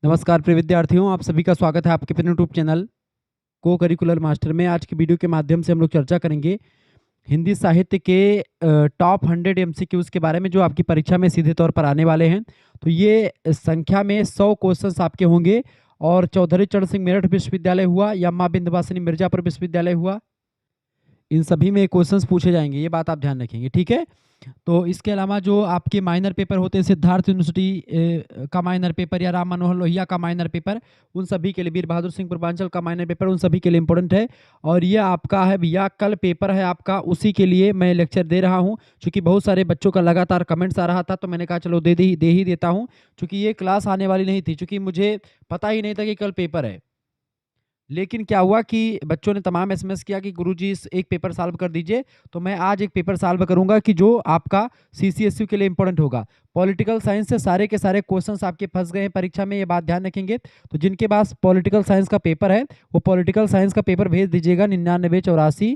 नमस्कार प्रिय विद्यार्थियों, आप सभी का स्वागत है आपके अपने यूट्यूब चैनल को करिकुलर मास्टर में। आज की वीडियो के माध्यम से हम लोग चर्चा करेंगे हिंदी साहित्य के टॉप 100 एमसीक्यूज के बारे में, जो आपकी परीक्षा में सीधे तौर पर आने वाले हैं। तो ये संख्या में 100 क्वेश्चंस आपके होंगे और चौधरी चरण सिंह मेरठ विश्वविद्यालय हुआ या माँ विंध्यवासिनी मिर्जापुर विश्वविद्यालय हुआ, इन सभी में क्वेश्चंस पूछे जाएंगे, ये बात आप ध्यान रखेंगे, ठीक है। तो इसके अलावा जो आपके माइनर पेपर होते हैं, सिद्धार्थ यूनिवर्सिटी का माइनर पेपर या राम मनोहर लोहिया का माइनर पेपर, उन सभी के लिए, वीर बहादुर सिंह पूर्वांचल का माइनर पेपर, उन सभी के लिए इंपॉर्टेंट है। और ये आपका है भैया, कल पेपर है आपका, उसी के लिए मैं लेक्चर दे रहा हूँ। क्योंकि बहुत सारे बच्चों का लगातार कमेंट्स आ रहा था, तो मैंने कहा चलो दे ही देता हूँ। क्योंकि ये क्लास आने वाली नहीं थी, क्योंकि मुझे पता ही नहीं था कि कल पेपर है। लेकिन क्या हुआ कि बच्चों ने तमाम एसएमएस किया कि गुरुजी इस एक पेपर सॉल्व कर दीजिए, तो मैं आज एक पेपर सॉल्व करूंगा कि जो आपका सीसीएसयू के लिए इंपॉर्टेंट होगा। पॉलिटिकल साइंस से सारे के सारे क्वेश्चंस आपके फंस गए हैं परीक्षा में, ये बात ध्यान रखेंगे। तो जिनके पास पॉलिटिकल साइंस का पेपर है, वो पॉलिटिकल साइंस का पेपर भेज दीजिएगा 9984,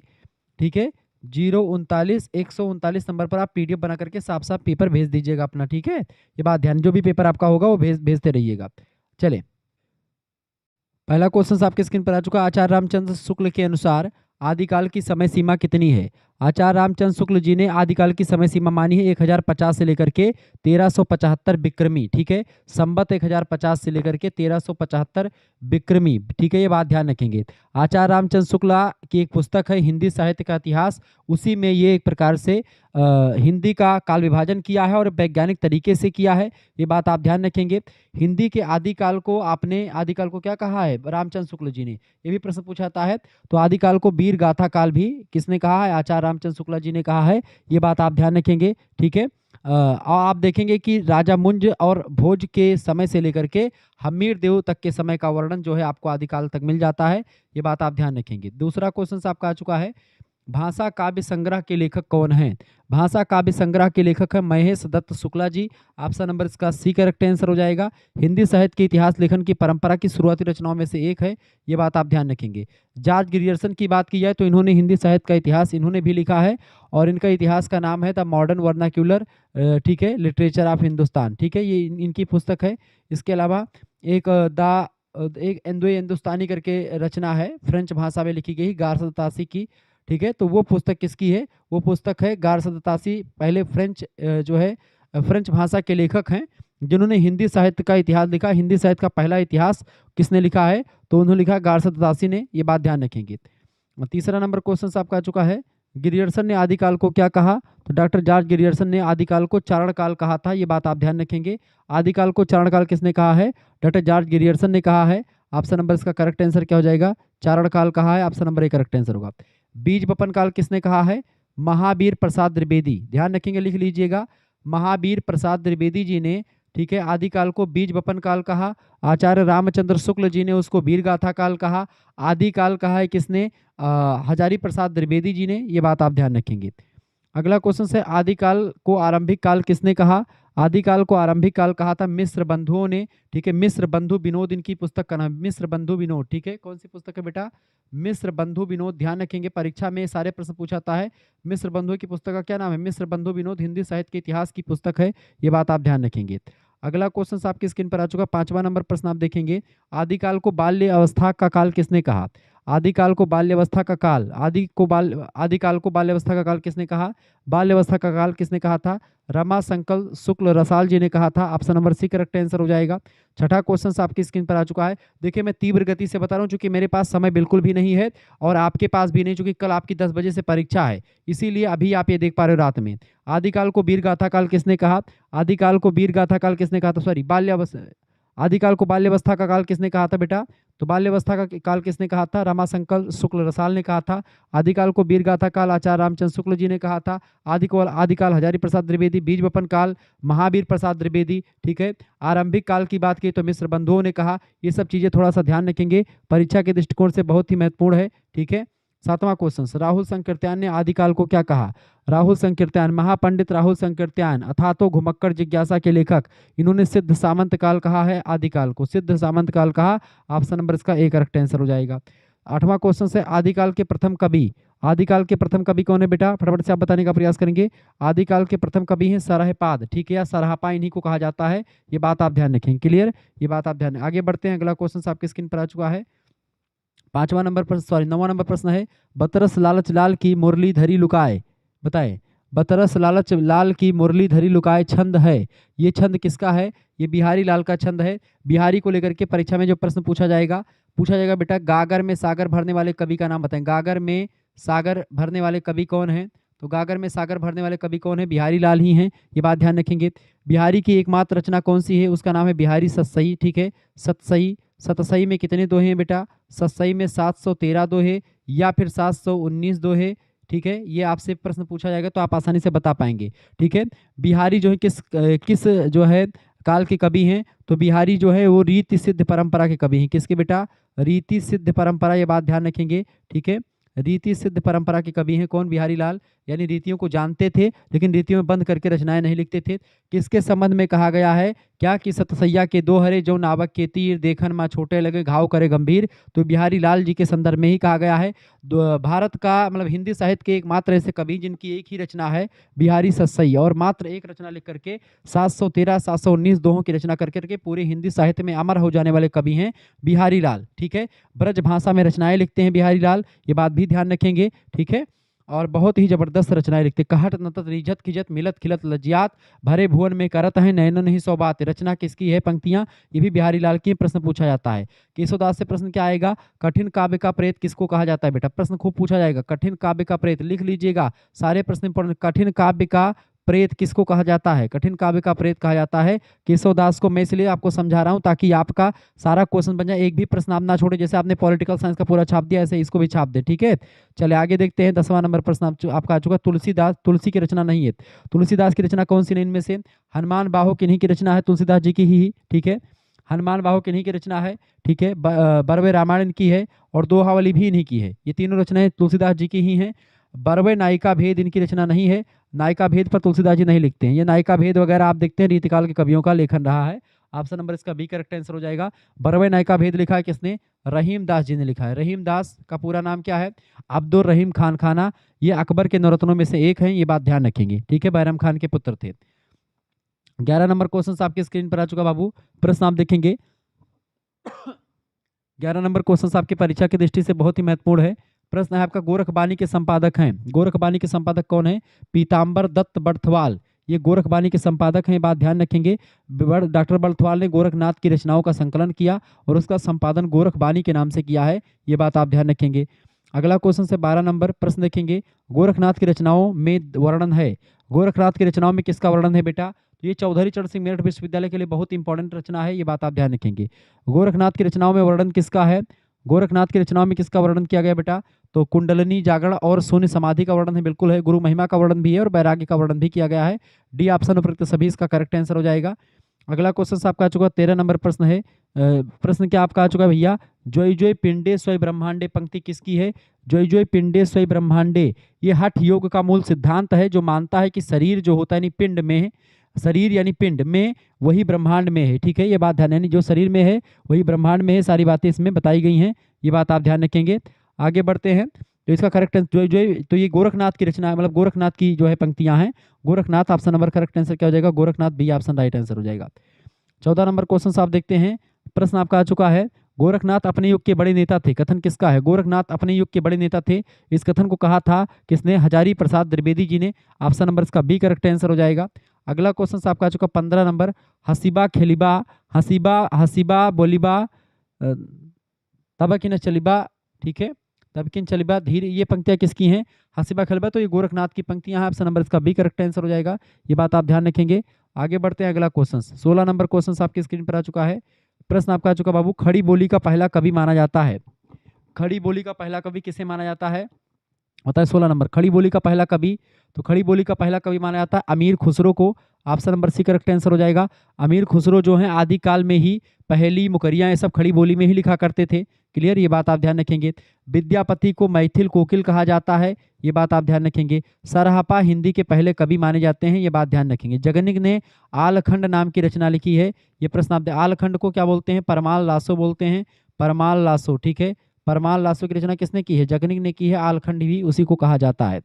ठीक है, 039 139 नंबर पर आप पीडीएफ बना करके साफ साफ पेपर भेज दीजिएगा अपना, ठीक है। ये बात ध्यान, जो भी पेपर आपका होगा वो भेजते रहिएगा। चले, पहला क्वेश्चन आपके स्क्रीन पर आ चुका है। आचार्य रामचंद्र शुक्ल के अनुसार आदिकाल की समय सीमा कितनी है? आचार्य रामचंद्र शुक्ल जी ने आदिकाल की समय सीमा मानी है 1050 से लेकर के 1375 विक्रमी, ठीक है। संवत 1050 से लेकर के 1375 विक्रमी, ठीक है, ये बात ध्यान रखेंगे। आचार्य रामचंद्र शुक्ला की एक पुस्तक है हिंदी साहित्य का इतिहास, उसी में ये एक प्रकार से हिंदी का काल विभाजन किया है और वैज्ञानिक तरीके से किया है, ये बात आप ध्यान रखेंगे। हिंदी के आदिकाल को आपने, आदिकाल को क्या कहा है रामचंद्र शुक्ल जी ने, ये भी प्रश्न पूछा जाता है। तो आदिकाल को वीर गाथा काल भी किसने कहा है? आचार्य रामचंद्र शुक्ला जी ने कहा है, ये बात आप ध्यान रखेंगे, ठीक है। और आप देखेंगे कि राजा मुंज और भोज के समय से लेकर के हमीर देव तक के समय का वर्णन जो है आपको आदिकाल तक मिल जाता है, ये बात आप ध्यान रखेंगे। दूसरा क्वेश्चन आपका आ चुका है, भाषा काव्य संग्रह के लेखक कौन हैं? भाषा काव्य संग्रह के लेखक है महेश दत्त शुक्ला जी। ऑप्शन नंबर इसका सी करेक्ट आंसर हो जाएगा। हिंदी साहित्य के इतिहास लेखन की परंपरा की शुरुआती रचनाओं में से एक है, ये बात आप ध्यान रखेंगे। जॉर्ज ग्रियर्सन की बात की जाए तो इन्होंने हिंदी साहित्य का इतिहास इन्होंने भी लिखा है, और इनका इतिहास का नाम है द मॉडर्न वर्नाक्यूलर, ठीक है, लिटरेचर ऑफ हिंदुस्तान, ठीक है, ये इनकी पुस्तक है। इसके अलावा एक इंदो हिंदुस्तानी करके रचना है, फ्रेंच भाषा में लिखी गई, गारसतासी की, ठीक है। तो वो पुस्तक किसकी है? वो पुस्तक है गारसतासी, पहले फ्रेंच जो है फ्रेंच भाषा के लेखक हैं, जिन्होंने हिंदी साहित्य का इतिहास लिखा। हिंदी साहित्य का पहला इतिहास किसने लिखा है? तो उन्होंने लिखा गारसतासी ने, ये बात ध्यान रखेंगे। तीसरा नंबर क्वेश्चन आपका आ चुका है, ग्रियर्सन ने आदिकाल को क्या कहा? तो डॉक्टर जॉर्ज ग्रियर्सन ने आदिकाल को चारण काल कहा था, ये बात आप ध्यान रखेंगे। आदिकाल को चारण काल किसने कहा है? डॉक्टर जॉर्ज ग्रियर्सन ने कहा है। ऑप्शन नंबर इसका करेक्ट आंसर क्या हो जाएगा? चारण काल कहा है, option number A correct answer होगा। बीज बपन काल किसने कहा है? महावीर प्रसाद द्विवेदी, ध्यान रखेंगे, लिख लीजिएगा, महावीर प्रसाद द्विवेदी जी ने, ठीक है, आदिकाल को बीज बपन काल कहा। आचार्य रामचंद्र शुक्ल जी ने उसको वीर गाथा काल कहा। आदिकाल कहा है किसने? हजारी प्रसाद द्विवेदी जी ने, ये बात आप ध्यान रखेंगे। अगला क्वेश्चन है, आदिकाल को आरंभिक काल किसने कहा? आदिकाल को आरंभिक काल कहा था मिस्र बंधुओं ने, ठीक है। मिस्र बंधु विनोद इनकी पुस्तक का नाम, मिस्र बंधु विनोद, ठीक है। कौन सी पुस्तक है बेटा? मिस्र बंधु विनोद, ध्यान रखेंगे, परीक्षा में सारे प्रश्न पूछाता है। मिस्र बंधु की पुस्तक का क्या नाम है? मिस्र बंधु विनोद, हिंदी साहित्य के इतिहास की पुस्तक है, ये बात आप ध्यान रखेंगे। अगला क्वेश्चन आपकी स्क्रीन पर आ चुका, 5वां नंबर प्रश्न आप देखेंगे, आदिकाल को बाल्य अवस्था का काल किसने कहा? आदिकाल को बाल्यावस्था का काल, आदिकाल को बाल्यावस्था का काल किसने कहा? बाल्यावस्था का काल किसने कहा था? रमा संकल शुक्ल रसाल जी ने कहा था। Option number C correct answer हो जाएगा। छठा क्वेश्चन आपकी स्क्रीन पर आ चुका है। देखिए, मैं तीव्र गति से बता रहा हूँ, क्योंकि मेरे पास समय बिल्कुल भी नहीं है और आपके पास भी नहीं, क्योंकि कल आपकी 10 बजे से परीक्षा है, इसीलिए अभी आप ये देख पा रहे हो रात में। आदिकाल को वीर गाथा काल किसने कहा? आदिकाल को वीर गाथा काल किसने कहा था? सॉरी, बाल्यावस्था, आदिकाल को बाल्यावस्था का काल किसने कहा था बेटा? तो बाल्यावस्था का काल किसने कहा था? रमाशंकर शुक्ल रसाल ने कहा था। आदिकाल को वीर गाथा काल आचार्य रामचंद्र शुक्ल जी ने कहा था। आदिकाल हजारी प्रसाद द्विवेदी। बीज बपन काल महावीर प्रसाद द्विवेदी, ठीक है। आरंभिक काल की बात की तो मिस्र बंधुओं ने कहा। ये सब चीजें थोड़ा सा ध्यान रखेंगे, परीक्षा के दृष्टिकोण से बहुत ही महत्वपूर्ण है, ठीक है। 7वां क्वेश्चन, राहुल संकीर्त्यायन ने आदिकाल को क्या कहा? राहुल संकीर्त्यायन, महापंडित राहुल संकीर्त्यायन अथातो घुमक्कड़ जिज्ञासा के लेखक, इन्होंने सिद्ध सामंत काल कहा है आदिकाल को, सिद्ध सामंत काल कहा। ऑप्शन नंबर इसका ए करेक्ट आंसर हो जाएगा। 8वां क्वेश्चन है, आदिकाल के प्रथम कवि, आदिकाल के प्रथम कवि कौन है बेटा, फटाफट से आप बताने का प्रयास करेंगे। आदिकाल के प्रथम कवि हैं सरहपाद, ठीक है, या सरहपा इन्हीं को कहा जाता है, ये बात आप ध्यान रखें। क्लियर, ये बात आप ध्यान। आगे बढ़ते हैं, अगला क्वेश्चन आपके स्क्रीन पर आ चुका है। 9वां नंबर प्रश्न है, बतरस लालच लाल की मुरली धरी लुकाए, बताएं। बतरस लालच लाल की मुरली धरी लुकाए छंद है, ये छंद किसका है, ये बिहारी लाल का छंद है। बिहारी को लेकर के परीक्षा में जो प्रश्न पूछा जाएगा बेटा, गागर में सागर भरने वाले कवि का नाम बताएं। गागर में सागर भरने वाले कवि कौन है, तो गागर में सागर भरने वाले कवि कौन है, बिहारी लाल ही हैं, ये बात ध्यान रखेंगे। बिहारी की एकमात्र रचना कौन सी है, उसका नाम है बिहारी सतसई, ठीक है, सतसई। सतसई में कितने दोहे हैं बेटा, सतसई में 713 दोहे या फिर 719 दोहे, ठीक है, ये आपसे प्रश्न पूछा जाएगा तो आप आसानी से बता पाएंगे, ठीक है। बिहारी जो है किस जो है काल के कवि हैं, तो बिहारी जो है वो रीति सिद्ध परंपरा के कवि हैं। किसके बेटा, रीति सिद्ध परंपरा, ये बात ध्यान रखेंगे, ठीक है। रीति सिद्ध परंपरा के कवि हैं कौन, बिहारी लाल, यानी रीतियों को जानते थे लेकिन रीतियों में बंद करके रचनाएं नहीं लिखते थे। किसके संबंध में कहा गया है, क्या कि सतसैया के दो हरे जो नावक के तीर, देखन माँ छोटे लगे घाव करे गंभीर, तो बिहारी लाल जी के संदर्भ में ही कहा गया है। भारत का मतलब हिंदी साहित्य के एकमात्र ऐसे कवि जिनकी एक ही रचना है बिहारी सतसैया, और मात्र एक रचना लिख करके 713 719 दोहों की रचना करके पूरे हिंदी साहित्य में अमर हो जाने वाले कवि हैं बिहारी लाल, ठीक है। ब्रज भाषा में रचनाएं लिखते हैं बिहारी लाल, ये बात भी ध्यान रखेंगे, ठीक है, और बहुत ही जबरदस्त रचनाएं लिखते। कहत नतत रिझत खिजत मिलत खिलत लज्जियात, भरे भुवन में करत है नयन नहीं सौ बात, रचना किसकी है, पंक्तियां, ये भी बिहारी लाल की प्रश्न पूछा जाता है। केशवदास से प्रश्न क्या आएगा, कठिन काव्य का प्रेत किसको कहा जाता है बेटा, प्रश्न खूब पूछा जाएगा। कठिन काव्य का प्रेत लिख लीजिएगा, सारे प्रश्न इंपॉर्टेंट। कठिन काव्य का प्रेत किसको कहा जाता है, कठिन काव्य का प्रेत कहा जाता है केशवदास को। मैं इसलिए आपको समझा रहा हूं ताकि आपका सारा क्वेश्चन बन जाए, एक भी प्रश्न आप ना छोड़े। जैसे आपने पॉलिटिकल साइंस का पूरा छाप दिया, ऐसे इसको भी छाप दे, ठीक है। चले आगे देखते हैं, 10वां नंबर प्रश्न आपका आ चुका। तुलसीदास, तुलसी की रचना नहीं है, तुलसीदास की रचना कौन सी नहीं इनमें से, हनुमान बाहो किन्हीं की रचना है, तुलसीदास जी की ही, ठीक है, हनुमान बाहो किन्हीं की रचना है, ठीक है। बरवे रामायण की है और दोहावली भी इन्हीं की है, ये तीनों रचनाएं तुलसीदास जी की ही हैं। बरवे नायिका भेद इनकी रचना नहीं है, नायिका भेद पर तुलसीदास जी नहीं लिखते हैं। ये नायिका भेद वगैरह आप देखते हैं रीतिकाल के कवियों का लेखन रहा है। ऑप्शन नंबर इसका बी करेक्ट आंसर हो जाएगा। बरवे नायिका भेद लिखा है किसने, रहीम दास जी ने लिखा है। रहीम दास का पूरा नाम क्या है, अब्दुल रहीम खान खाना, ये अकबर के नौरत्नों में से एक हैं, ये बात ध्यान रखेंगे, ठीक है, बैरम खान के पुत्र थे। 11 नंबर क्वेश्चन आपके स्क्रीन पर आ चुका बाबू, प्रश्न आप देखेंगे। 11 नंबर क्वेश्चन आपकी परीक्षा की दृष्टि से बहुत ही महत्वपूर्ण है। प्रश्न है आपका, गोरखबानी के संपादक हैं, गोरखबानी के संपादक कौन है, पीताम्बर दत्त बर्थवाल, ये गोरखबानी के संपादक हैं, बात ध्यान रखेंगे। डॉक्टर बर्थवाल ने गोरखनाथ की रचनाओं का संकलन किया और उसका संपादन गोरखबानी के नाम से किया है, ये बात आप ध्यान रखेंगे। अगला क्वेश्चन से 12 नंबर प्रश्न देखेंगे, गोरखनाथ की रचनाओं में वर्णन है, गोरखनाथ की रचनाओं में किसका वर्णन है बेटा, तो ये चौधरी चरण सिंह मेरठ विश्वविद्यालय के लिए बहुत इंपॉर्टेंट रचना है, ये बात आप ध्यान रखेंगे। गोरखनाथ की रचनाओं में वर्णन किसका है, गोरखनाथ की रचनाओं में किसका वर्णन किया गया बेटा, तो कुंडलनी जागरण और शून्य समाधि का वर्णन है, बिल्कुल है। गुरु महिमा का वर्णन भी है और वैराग्य का वर्णन भी किया गया है। डी ऑप्शन उपयुक्त सभी इसका करेक्ट आंसर हो जाएगा। अगला क्वेश्चन आपका आ चुका 13 नंबर प्रश्न है। प्रश्न क्या आपका आ चुका है भैया, जोय जोय पिंडे स्वय ब्रह्मांडे पंक्ति किसकी है, जोय जोय पिंडे स्वय ब्रह्मांडे, ये हठ योग का मूल सिद्धांत है जो मानता है कि शरीर जो होता है यानी पिंड में, शरीर यानी पिंड में वही ब्रह्मांड में है, ठीक है, ये बात ध्यान, यानी जो शरीर में है वही ब्रह्मांड में है, सारी बातें इसमें बताई गई हैं, ये बात आप ध्यान रखेंगे। आगे बढ़ते हैं, तो इसका करेक्ट आंसर जो तो ये गोरखनाथ की रचना है, मतलब गोरखनाथ की जो है पंक्तियां हैं, Gorakhnath option number correct answer क्या हो जाएगा, Gorakhnath B option right answer हो जाएगा। 14 नंबर क्वेश्चन आप देखते हैं, प्रश्न आपका आ चुका है, गोरखनाथ अपने युग के बड़े नेता थे, कथन किसका है, गोरखनाथ अपने युग के बड़े नेता थे, इस कथन को कहा था किसने, हजारी प्रसाद द्विवेदी जी ने, ऑप्शन नंबर इसका बी करेक्ट आंसर हो जाएगा। अगला क्वेश्चन आपका आ चुका 15 नंबर, हसीबा खेलिबा, हसीबा हसीबा बोलिबा तब कि न चलिबा, ठीक है, तब किन चलिबा धीरे, ये पंक्तियां किसकी हैं, हसीबा खेलिबा, तो ये गोरखनाथ की पंक्तियां हैं, ऑप्शन नंबर इसका बी करेक्ट आंसर हो जाएगा, ये बात आप ध्यान रखेंगे। आगे बढ़ते हैं, अगला क्वेश्चन 16 नंबर क्वेश्चन आपकी स्क्रीन पर आ चुका है। प्रश्न आपका आ चुका बाबू, खड़ी बोली का पहला कवि माना जाता है, खड़ी बोली का पहला कवि किसे माना जाता है, होता है 16 नंबर, खड़ी बोली का पहला कवि, तो खड़ी बोली का पहला कवि माना जाता है अमीर खुसरो को, option number C correct answer हो जाएगा। अमीर खुसरो जो है आदिकाल में ही पहेली मुकरियां ये सब खड़ी बोली में ही लिखा करते थे, क्लियर, ये बात आप ध्यान रखेंगे। विद्यापति को मैथिल कोकिल कहा जाता है, ये बात आप ध्यान रखेंगे। सरहपा हिंदी के पहले कवि माने जाते हैं, ये बात ध्यान रखेंगे। जगनिक ने आलखंड नाम की रचना लिखी है, ये प्रश्न आप, आलखंड को क्या बोलते हैं, परमाल लासो बोलते हैं, परमाल लासो, ठीक है, परमाल लासो की रचना किसने की है? जगनिक ने की है। आलखंड भी उसी को कहा जाता है।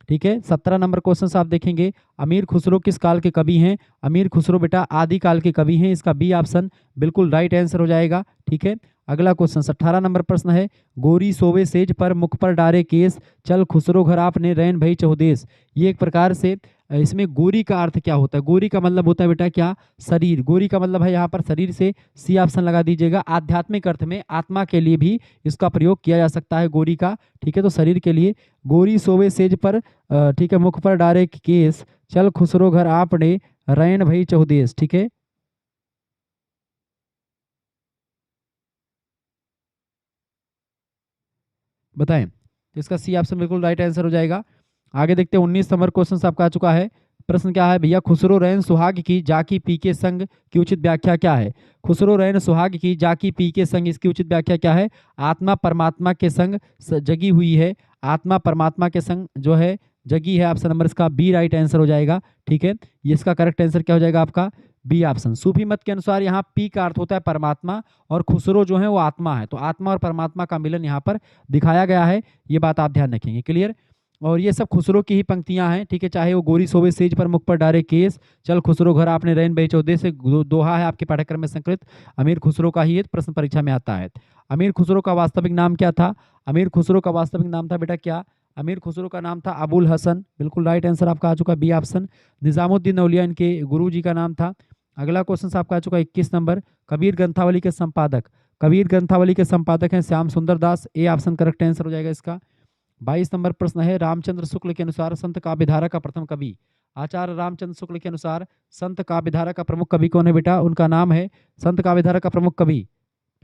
ठीक है, 17 नंबर क्वेश्चन आप देखेंगे, अमीर खुसरो किस काल के कवि हैं? अमीर खुसरो बेटा आदि काल के कवि हैं। इसका बी ऑप्शन बिल्कुल राइट आंसर हो जाएगा। ठीक है, अगला क्वेश्चन 18 नंबर प्रश्न है, गोरी सोवे सेज पर मुख पर डारे केस, चल खुसरो घर आपने रैन भई चहुदेस। ये एक प्रकार से इसमें गोरी का अर्थ क्या होता है? गोरी का मतलब होता है बेटा क्या? शरीर। गोरी का मतलब है यहाँ पर शरीर से सी ऑप्शन लगा दीजिएगा। आध्यात्मिक अर्थ में आत्मा के लिए भी इसका प्रयोग किया जा सकता है गोरी का। ठीक है, तो शरीर के लिए गोरी सोवे सेज पर, ठीक है, मुख पर डारे केस, चल खुसरो घर आपने रैन भई चहुदेस। ठीक है, बताएं। तो इसका सी ऑप्शन बिल्कुल राइट आंसर हो जाएगा। आगे देखते हैं 19 नंबर क्वेश्चन आपका आ चुका है। प्रश्न क्या है भैया? खुसरो रैन सुहाग की जाकी पी के संग की उचित व्याख्या क्या है? खुसरो रैन सुहाग की जाकी पी के संग, इसकी उचित व्याख्या क्या है? आत्मा परमात्मा के संग जगी हुई है। आत्मा परमात्मा के संग जो है जगी है। ऑप्शन नंबर इसका बी राइट आंसर हो जाएगा। ठीक है, ये इसका करेक्ट आंसर क्या हो जाएगा आपका? B option. सूफी मत के अनुसार यहाँ पी का अर्थ होता है परमात्मा और खुसरो जो है वो आत्मा है। तो आत्मा और परमात्मा का मिलन यहाँ पर दिखाया गया है। ये बात आप ध्यान रखेंगे। क्लियर? और ये सब खुसरो की ही पंक्तियां हैं। ठीक है, चाहे वो गोरी सोवे सेज पर मुख पर डारे केस, चल खुसरो घर आपने रैन भई चौदह से दोहा है आपके पाठ्यक्रम में संकलित। अमीर खुसरो का ही प्रश्न परीक्षा में आता है। अमीर खुसरो का वास्तविक नाम क्या था? अमीर खुसरो का वास्तविक नाम था बेटा क्या? अमीर खुसरो का नाम था अबुल हसन। बिल्कुल राइट आंसर आपका आ चुका बी ऑप्शन। निजामुद्दीन औलिया इनके गुरु जी का नाम था। अगला क्वेश्चन आपका आ चुका 21 नंबर, कबीर ग्रंथावली के संपादक। कबीर ग्रंथावली के संपादक हैं श्याम सुंदर दास। ए ऑप्शन करेक्ट आंसर हो जाएगा इसका। 22 नंबर प्रश्न है, रामचंद्र शुक्ल के अनुसार संत काव्यधारा का प्रथम कवि। आचार्य रामचंद्र शुक्ल के अनुसार संत काव्यधारा का प्रमुख कवि कौन है बेटा? उनका नाम है, संत काव्यधारा का प्रमुख कवि,